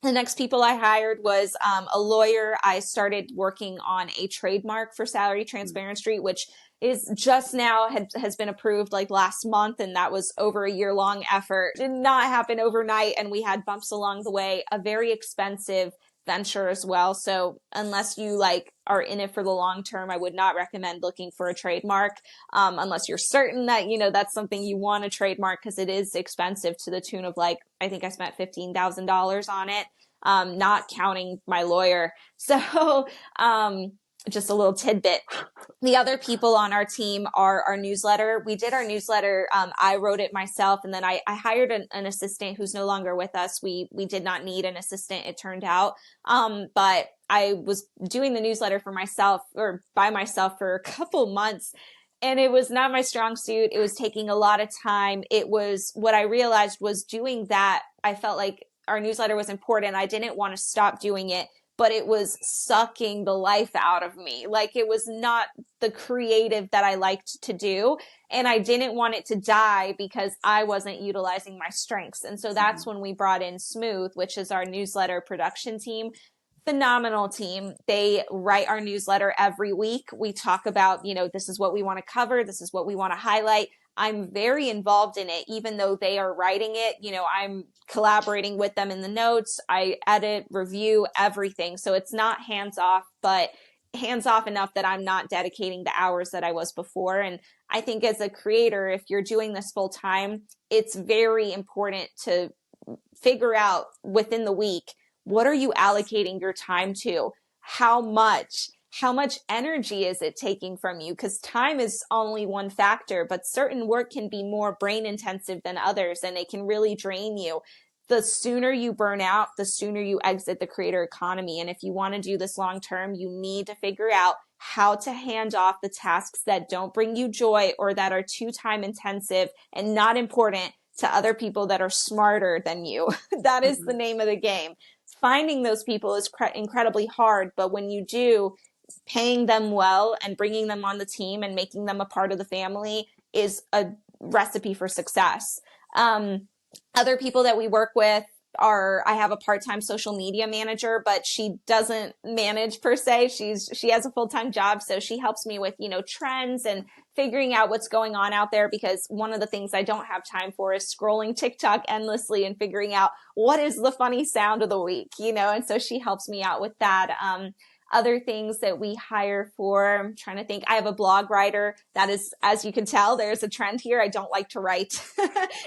The next people I hired was a lawyer. I started working on a trademark for Salary Transparent Street, which is just now has been approved like last month. And that was over a year-long effort. Did not happen overnight. And we had bumps along the way, a very expensive venture as well. So unless you like are in it for the long term, I would not recommend looking for a trademark, unless you're certain that, that's something you want to trademark, because it is expensive, to the tune of like, I think I spent $15,000 on it, not counting my lawyer. So, just a little tidbit. The other people on our team are our newsletter. We did our newsletter. I wrote it myself, and then I hired an assistant who's no longer with us. We did not need an assistant, it turned out. But I was doing the newsletter for myself, or by myself, for a couple months. And it was not my strong suit. It was taking a lot of time. It was, what I realized was, doing that, I felt like our newsletter was important. I didn't want to stop doing it, but it was sucking the life out of me. Like, it was not the creative that I liked to do. And I didn't want it to die because I wasn't utilizing my strengths. And so that's Hmm. when we brought in Smooth, which is our newsletter production team. Phenomenal team. They write our newsletter every week. We talk about, this is what we want to cover. This is what we want to highlight. I'm very involved in it, even though they are writing it. I'm collaborating with them in the notes. I edit, review, everything. So it's not hands off, but hands off enough that I'm not dedicating the hours that I was before. And I think as a creator, if you're doing this full time, it's very important to figure out within the week, what are you allocating your time to? How much? How much energy is it taking from you? Because time is only one factor, but certain work can be more brain intensive than others, and it can really drain you. The sooner you burn out, the sooner you exit the creator economy. And if you want to do this long term, you need to figure out how to hand off the tasks that don't bring you joy, or that are too time intensive and not important, to other people that are smarter than you. That is the Hmm. name of the game. Finding those people is incredibly hard, but when you do, paying them well and bringing them on the team and making them a part of the family is a recipe for success. Other people that we work with I have a part-time social media manager, but she doesn't manage per se. She has a full-time job. So she helps me with, trends and figuring out what's going on out there, because one of the things I don't have time for is scrolling TikTok endlessly and figuring out what is the funny sound of the week, and so she helps me out with that. Other things that we hire for, I'm trying to think. I have a blog writer. That is, as you can tell, there's a trend here. I don't like to write.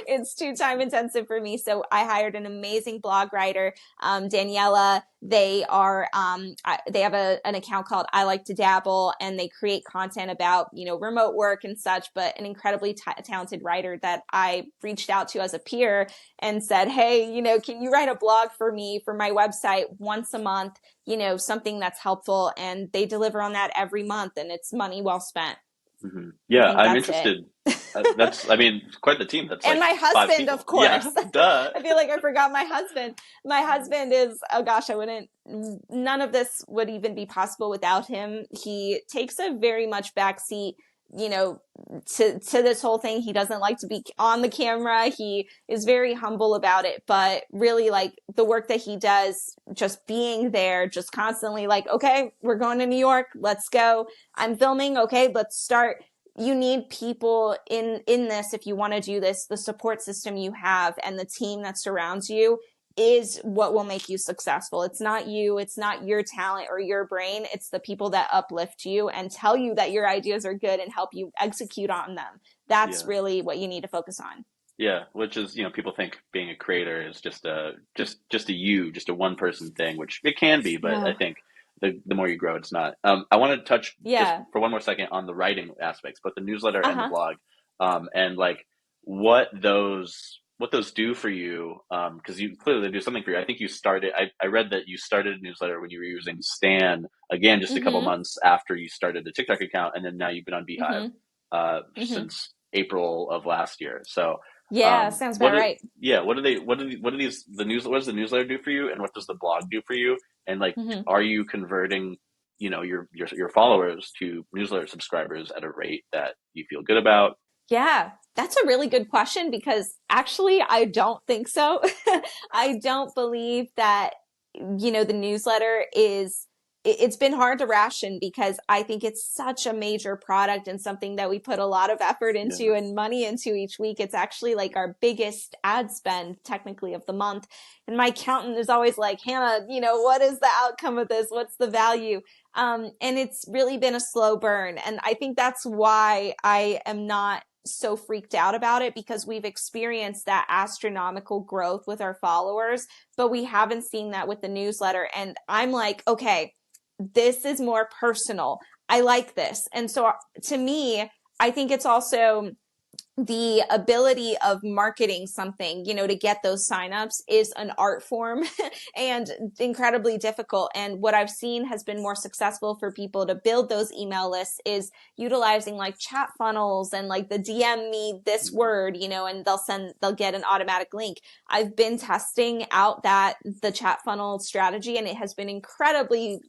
It's too time intensive for me. So I hired an amazing blog writer, Daniela. They have an account called I Like to Dabble, and they create content about, remote work and such, but an incredibly talented writer that I reached out to as a peer and said, hey, can you write a blog for me for my website once a month? something that's helpful, and they deliver on that every month, and it's money well spent. I Yeah, think I'm that's it. interested. I mean, quite the team. That's And like my five husband, of people. Yeah, course. duh. I feel like I forgot my husband. My husband is, oh gosh, none of this would even be possible without him. He takes a very much backseat, you know, to this whole thing. He doesn't like to be on the camera. He is very humble about it, but really like the work that he does, just being there, just constantly like, okay, we're going to New York. Let's go. I'm filming. Okay, let's start. You need people in this if you want to do this. The support system you have and the team that surrounds you is what will make you successful. It's not you, it's not your talent or your brain. It's the people that uplift you and tell you that your ideas are good and help you execute on them. That's Yeah, really what you need to focus on. yeah. Which is, people think being a creator is just a one person thing, which it can be, but I No. think the more you grow, it's not. I want to touch just Yeah. for one more second on the writing aspects, both the newsletter and the Uh-huh. blog, and like what those do for you, because you clearly do something for you. I think you started. I read that you started a newsletter when you were using Stan again, just a couple Mm-hmm. months after you started the TikTok account, and then now you've been on Beehive Mm-hmm. Mm-hmm. since April of last year. So, Yeah, sounds about what? right. Yeah, what do they? What do these the news? What does the newsletter do for you, and what does the blog do for you? And like, Mm-hmm. are you converting, your followers to newsletter subscribers at a rate that you feel good about? Yeah, that's a really good question because actually I don't think so. I don't believe that, the newsletter it's been hard to ration because I think it's such a major product and something that we put a lot of effort into Yeah, and money into each week. It's actually like our biggest ad spend technically of the month. And my accountant is always like, Hannah, what is the outcome of this? What's the value? And it's really been a slow burn. And I think that's why I am not so freaked out about it, because we've experienced that astronomical growth with our followers, but we haven't seen that with the newsletter. And I'm like, okay, this is more personal. I like this. And so to me, I think it's also the ability of marketing something, to get those signups is an art form and incredibly difficult. And what I've seen has been more successful for people to build those email lists is utilizing like chat funnels and like the DM me this word, and they'll get an automatic link. I've been testing out the chat funnel strategy, and it has been incredibly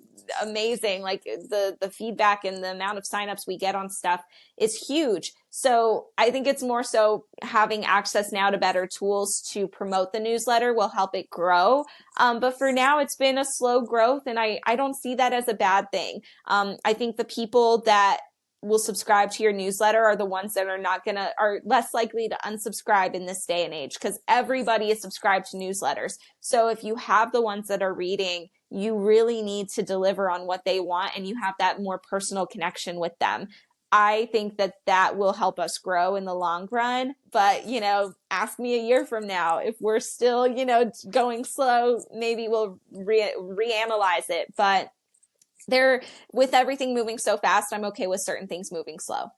amazing. Like the feedback and the amount of signups we get on stuff is huge. So I think it's more so having access now to better tools to promote the newsletter will help it grow. But for now, it's been a slow growth, and I don't see that as a bad thing. I think the people that will subscribe to your newsletter are the ones that are less likely to unsubscribe in this day and age, because everybody is subscribed to newsletters. So if you have the ones that are reading, you really need to deliver on what they want, and you have that more personal connection with them. I think that will help us grow in the long run. But, ask me a year from now, if we're still, going slow, maybe we'll reanalyze it. But with everything moving so fast, I'm okay with certain things moving slow.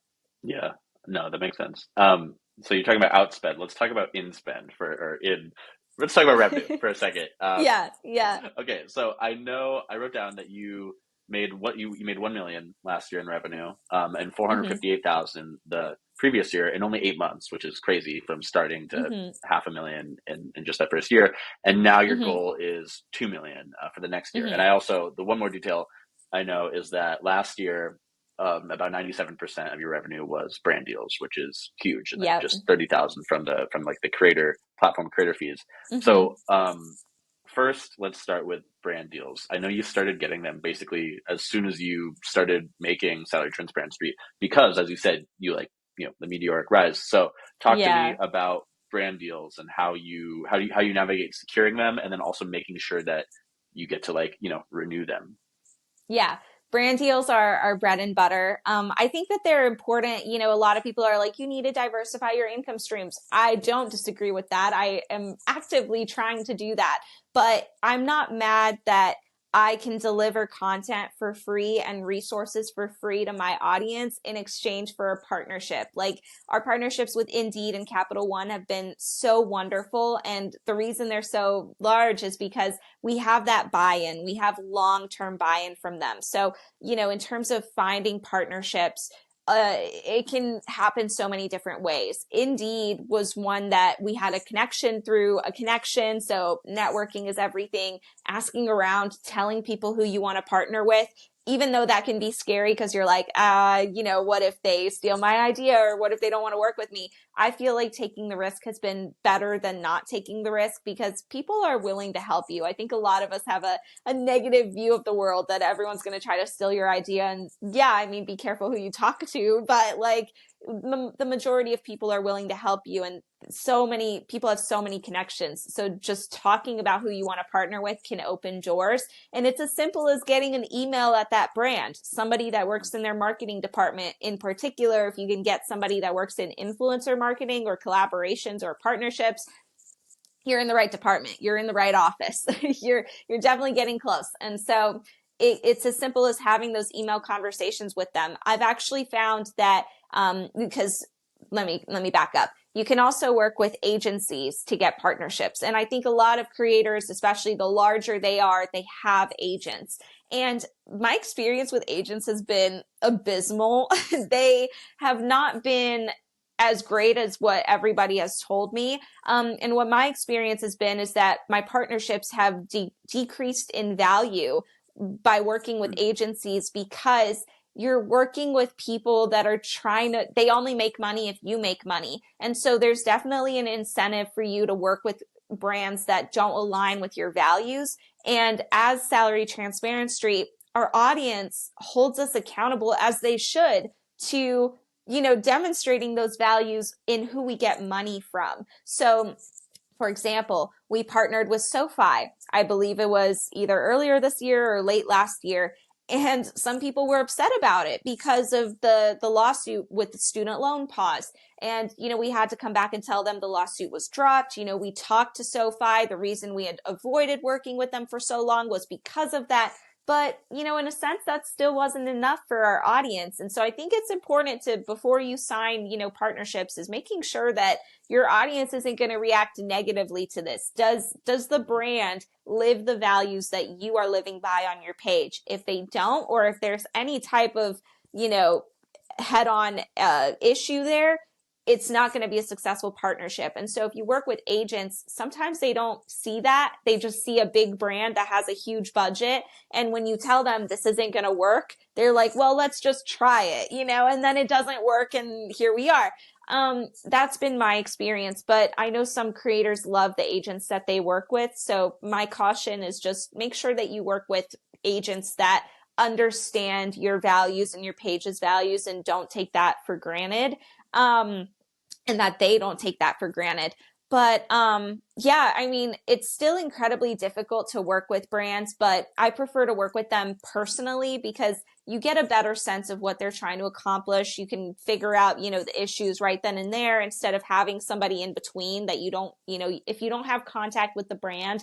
yeah. No, that makes sense. So you're talking about outspend. Let's talk about inspend or in. Let's talk about revenue for a second. Yeah, yeah. Okay, so I know I wrote down that you made 1 million last year in revenue, and Hmm. 458,000 the previous year in only 8 months, which is crazy from starting to Hmm. 500,000 in just that first year. And now your Hmm. goal is 2 million for the next year. And Hmm. I also the one more detail I know is that last year, about 97% of your revenue was brand deals, which is huge, and then Yep. just 30,000 from like the creator platform creator fees. Hmm. So first, let's start with brand deals. I know you started getting them basically as soon as you started making Salary Transparent Street, because, as you said, you like the meteoric rise. So talk to me Yeah. about brand deals and how you navigate securing them, and then also making sure that you get to like renew them. Yeah. Brand deals are bread and butter. I think that they're important. A lot of people are like, you need to diversify your income streams. I don't disagree with that. I am actively trying to do that, but I'm not mad that I can deliver content for free and resources for free to my audience in exchange for a partnership. Like our partnerships with Indeed and Capital One have been so wonderful. And the reason they're so large is because we have that buy-in. We have long-term buy-in from them. So, in terms of finding partnerships, it can happen so many different ways. Indeed was one that we had a connection through a connection. So networking is everything. Asking around, telling people who you want to partner with, even though that can be scary because you're like, what if they steal my idea or what if they don't want to work with me? I feel like taking the risk has been better than not taking the risk because people are willing to help you. I think a lot of us have a negative view of the world that everyone's going to try to steal your idea. And yeah, I mean, be careful who you talk to, but like the majority of people are willing to help you. And so many people have so many connections. So just talking about who you want to partner with can open doors. And it's as simple as getting an email at that brand, somebody that works in their marketing department. In particular, if you can get somebody that works in influencer marketing or collaborations or partnerships, you're in the right department. You're in the right office. you're definitely getting close. And so it's as simple as having those email conversations with them. I've actually found that because let me back up. You can also work with agencies to get partnerships. And I think a lot of creators, especially the larger they are, they have agents. And my experience with agents has been abysmal. They have not been as great as what everybody has told me. And what my experience has been is that my partnerships have decreased in value by working with agencies because you're working with people that are they only make money if you make money. And so there's definitely an incentive for you to work with brands that don't align with your values. And as Salary Transparent Street, our audience holds us accountable as they should to, demonstrating those values in who we get money from. So for example, we partnered with SoFi. I believe it was either earlier this year or late last year. And some people were upset about it because of the lawsuit with the student loan pause. And, we had to come back and tell them the lawsuit was dropped. We talked to SoFi. The reason we had avoided working with them for so long was because of that. But, in a sense, that still wasn't enough for our audience. And so I think it's important to, before you sign, partnerships, is making sure that your audience isn't going to react negatively to this. Does the brand live the values that you are living by on your page? If they don't, or if there's any type of, head-on issue there, it's not going to be a successful partnership. And so if you work with agents, sometimes they don't see that. They just see a big brand that has a huge budget. And when you tell them this isn't going to work, they're like, well, let's just try it, and then it doesn't work. And here we are. That's been my experience, but I know some creators love the agents that they work with. So my caution is just make sure that you work with agents that understand your values and your page's values and don't take that for granted. And that they don't take that for granted. But yeah, I mean, it's still incredibly difficult to work with brands, but I prefer to work with them personally because you get a better sense of what they're trying to accomplish. You can figure out, the issues right then and there instead of having somebody in between that you don't, if you don't have contact with the brand,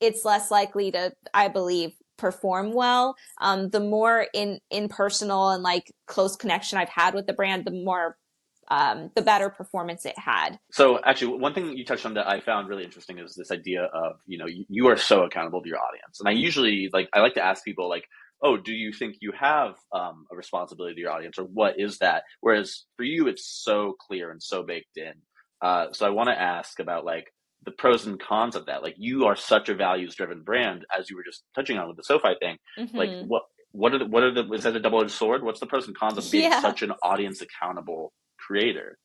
it's less likely to, I believe, perform well. The more in personal and like close connection I've had with the brand, the better performance it had. So actually, one thing you touched on that I found really interesting is this idea of, you are so accountable to your audience. And I usually I like to ask people like, oh, do you think you have a responsibility to your audience, or what is that? Whereas for you, it's so clear and so baked in. So I want to ask about like the pros and cons of that. Like you are such a values driven brand, as you were just touching on with the SoFi thing. Mm-hmm. Like what are the, is that a double-edged sword? What's the pros and cons of being such an audience accountable creator?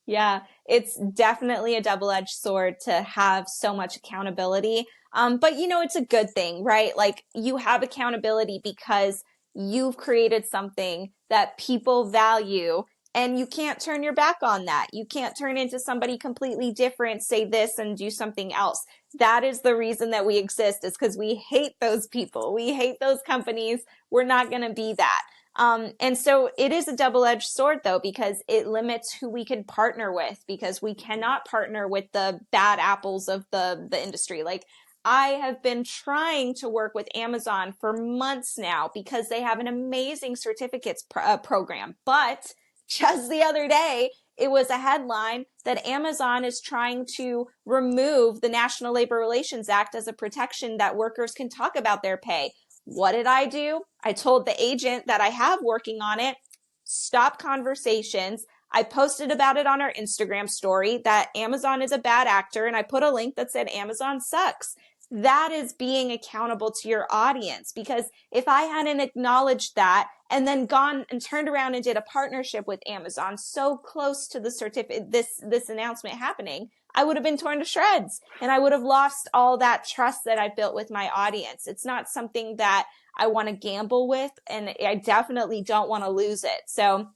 Yeah, it's definitely a double-edged sword to have so much accountability. But it's a good thing, right? Like you have accountability because you've created something that people value and you can't turn your back on that. You can't turn into somebody completely different, say this and do something else. That is the reason that we exist, is because we hate those people. We hate those companies. We're not going to be that. And so it is a double-edged sword though, because it limits who we can partner with, because we cannot partner with the bad apples of the industry. Like I have been trying to work with Amazon for months now because they have an amazing certificates program. But just the other day, it was a headline that Amazon is trying to remove the National Labor Relations Act as a protection that workers can talk about their pay. What did I do? I told the agent that I have working on it, stop conversations. I posted about it on our Instagram story that Amazon is a bad actor, and I put a link that said Amazon sucks. That is being accountable to your audience, because if I hadn't acknowledged that and then gone and turned around and did a partnership with Amazon so close to the this announcement happening, I would have been torn to shreds and I would have lost all that trust that I built with my audience. It's not something that I want to gamble with, and I definitely don't want to lose it. So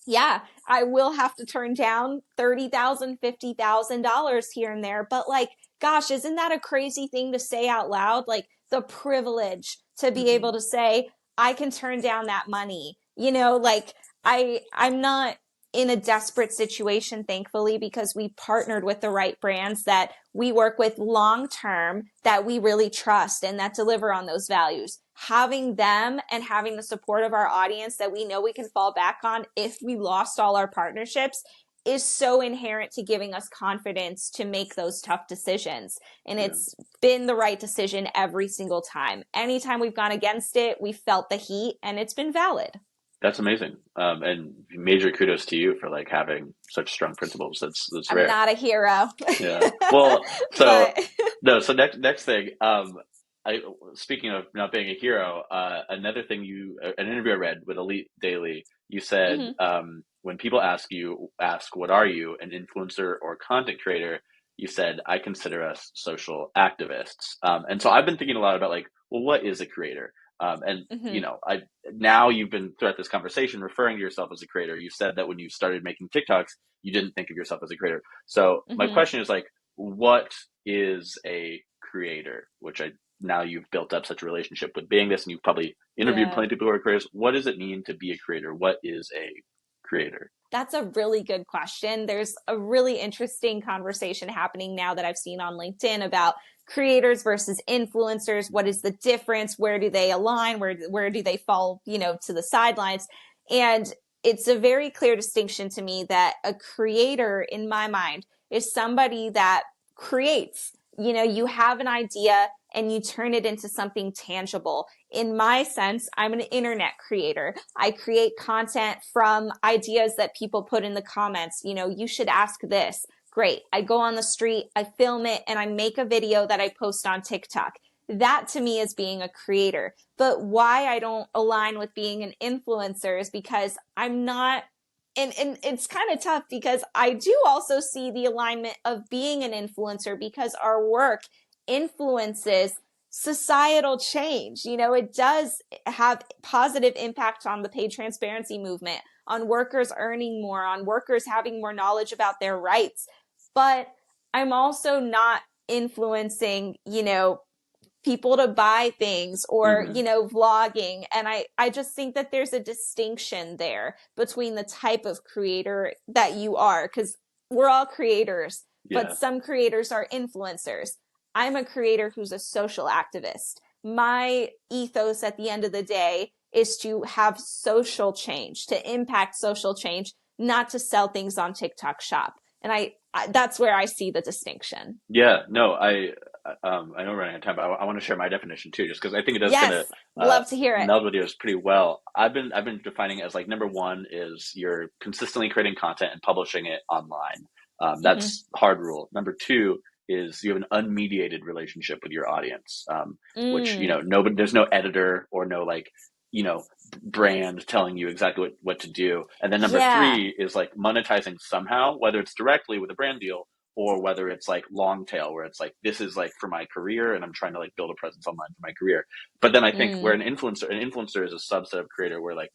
yeah, I will have to turn down $30,000, $50,000 here and there. But like, gosh, isn't that a crazy thing to say out loud? Like the privilege to be able to say, I can turn down that money. You know, like I'm not in a desperate situation, thankfully, because we partnered with the right brands that we work with long term, that we really trust and that deliver on those values. Having them and having the support of our audience that we know we can fall back on if we lost all our partnerships is so inherent to giving us confidence to make those tough decisions. And it's been the right decision every single time. Anytime we've gone against it, we felt the heat, and it's been valid. That's amazing. And major kudos to you for like having such strong principles. That's I'm rare. not a hero. Yeah. Well, so But no, so next thing, I speaking of not being a hero, another thing an interview I read with Elite Daily, you said mhm. when people ask what are you, an influencer or content creator, you said I consider us social activists. And so I've been thinking a lot about like, well, what is a creator? And you Mhm. know, now you've been throughout this conversation referring to yourself as a creator. You said that when you started making TikToks, you didn't think of yourself as a creator. So my Mhm. question is like, what is a creator? Which now you've built up such a relationship with being this, and you've probably interviewed Yeah. plenty of people who are creators. What does it mean to be a creator? What is a creator? That's a really good question. There's a really interesting conversation happening now that I've seen on LinkedIn about creators versus influencers. What is the difference? Where do they align? Where do they fall, to the sidelines? And it's a very clear distinction to me that a creator, in my mind, is somebody that creates. You have an idea and you turn it into something tangible. In my sense, I'm an internet creator. I create content from ideas that people put in the comments. You should ask this. Great. I go on the street, I film it, and I make a video that I post on TikTok. That to me is being a creator. But why I don't align with being an influencer is because I'm not, and it's kind of tough because I do also see the alignment of being an influencer because our work influences societal change. It does have positive impact on the paid transparency movement, on workers earning more, on workers having more knowledge about their rights. But I'm also not influencing, people to buy things or, Mm-hmm. vlogging. And I just think that there's a distinction there between the type of creator that you are, because we're all creators, but Yeah. some creators are influencers. I'm a creator who's a social activist. My ethos at the end of the day is to have social change, to impact social change, not to sell things on TikTok Shop. And that's where I see the distinction. Yeah. No, I know we're running out of time, but I want to share my definition too, just because I think it does kind of Yes, love to hear it. meld with yours pretty well. I've been defining it as like number one is you're consistently creating content and publishing it online. Mm-hmm. That's hard rule. Number two is you have an unmediated relationship with your audience, which Mm, nobody, there's no editor or no like you know brand telling you exactly what to do. And then number yeah. three is like monetizing somehow, whether it's directly with a brand deal or whether it's like long tail where it's like this is like for my career and I'm trying to like build a presence online for my career. But then I think where Mm, an influencer is a subset of creator where like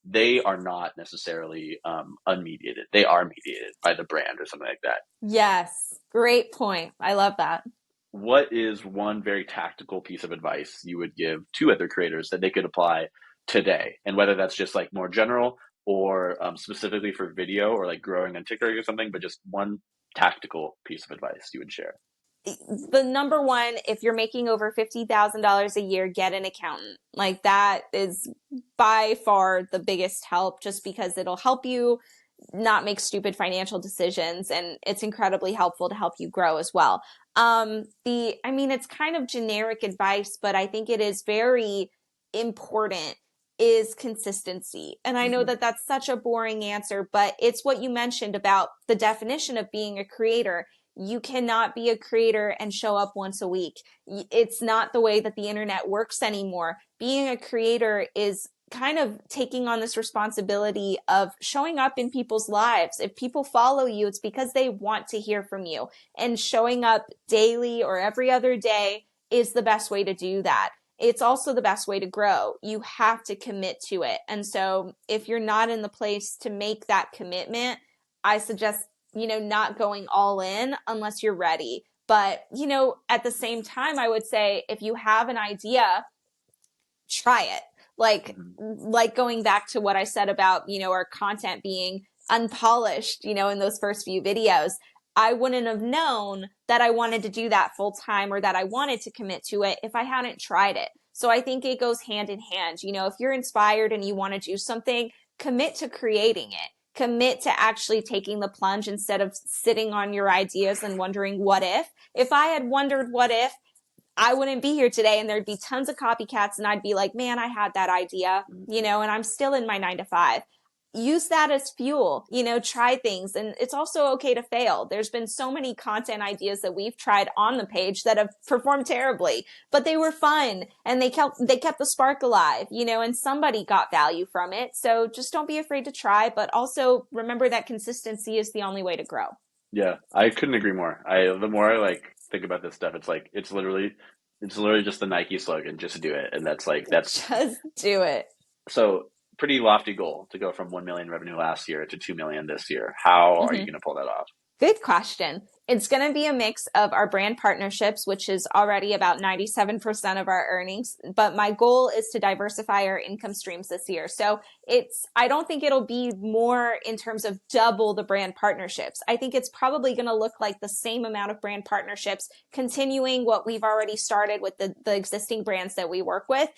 they are not necessarily unmediated. They are mediated by the brand or something like that. yes. Great point. I love that. What is one very tactical piece of advice you would give to other creators that they could apply today? And whether that's just like more general or specifically for video or like growing on TikTok or something, but just one tactical piece of advice you would share. the number one, if you're making over $50,000 a year, get an accountant. Like that is by far the biggest help, just because it'll help you not make stupid financial decisions, and it's incredibly helpful to help you grow as well. I mean, it's kind of generic advice, but I think it is very important, is consistency. And I know Hmm. that that's such a boring answer, but it's what you mentioned about the definition of being a creator. You cannot be a creator and show up once a week. It's not the way that the internet works anymore. Being a creator is kind of taking on this responsibility of showing up in people's lives. If people follow you, it's because they want to hear from you. And showing up daily or every other day is the best way to do that. It's also the best way to grow. You have to commit to it. And so if you're not in the place to make that commitment, I suggest, not going all in unless you're ready. But, at the same time, I would say if you have an idea, try it. Like, Hmm. like going back to what I said about, our content being unpolished, in those first few videos, I wouldn't have known that I wanted to do that full time or that I wanted to commit to it if I hadn't tried it. So I think it goes hand in hand. If you're inspired and you want to do something, commit to creating it. Commit to actually taking the plunge instead of sitting on your ideas and wondering what if. If I had wondered what if, I wouldn't be here today, and there'd be tons of copycats, and I'd be like, man, I had that idea, and I'm still in my 9 to 5. Use that as fuel, try things. And it's also okay to fail. There's been so many content ideas that we've tried on the page that have performed terribly, but they were fun and they kept the spark alive, and somebody got value from it. So just don't be afraid to try, but also remember that consistency is the only way to grow. Yeah, I couldn't agree more. The more I like think about this stuff, it's like it's literally just the Nike slogan, just do it. And that's Just do it. so pretty lofty goal to go from 1 million revenue last year to 2 million this year. How are you Mhm. going to pull that off? Good question. It's going to be a mix of our brand partnerships, which is already about 97% of our earnings. But my goal is to diversify our income streams this year. So I don't think it'll be more in terms of double the brand partnerships. I think it's probably going to look like the same amount of brand partnerships, continuing what we've already started with the existing brands that we work with,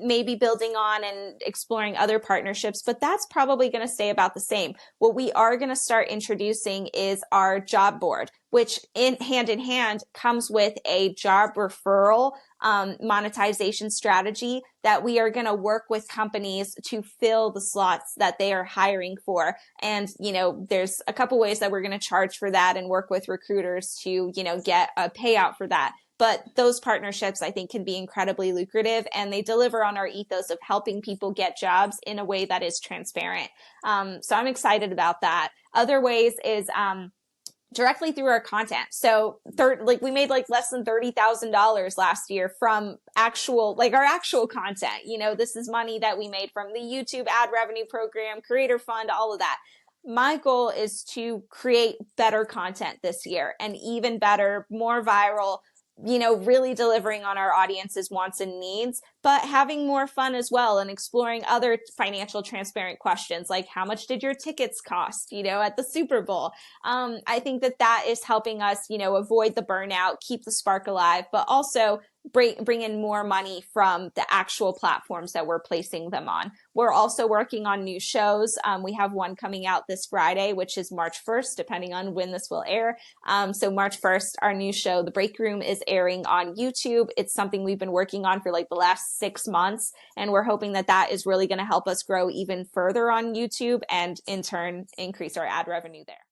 maybe building on and exploring other partnerships, but that's probably going to stay about the same. What we are going to start introducing is our job board, which in hand comes with a job referral monetization strategy that we are going to work with companies to fill the slots that they are hiring for. And, there's a couple ways that we're going to charge for that and work with recruiters to, get a payout for that. But those partnerships, I think, can be incredibly lucrative, and they deliver on our ethos of helping people get jobs in a way that is transparent. So I'm excited about that. Other ways is directly through our content. So we made like less than $30,000 last year from our actual content. This is money that we made from the YouTube ad revenue program, creator fund, all of that. My goal is to create better content this year, and even better, more viral, really delivering on our audience's wants and needs, but having more fun as well and exploring other financial transparent questions like how much did your tickets cost, at the Super Bowl. I think that is helping us, avoid the burnout, keep the spark alive, but also bring in more money from the actual platforms that we're placing them on. We're also working on new shows. We have one coming out this Friday, which is March 1st, depending on when this will air. So March 1st, our new show, The Break Room, is airing on YouTube. It's something we've been working on for like the last 6 months, and we're hoping that is really going to help us grow even further on YouTube and in turn increase our ad revenue there.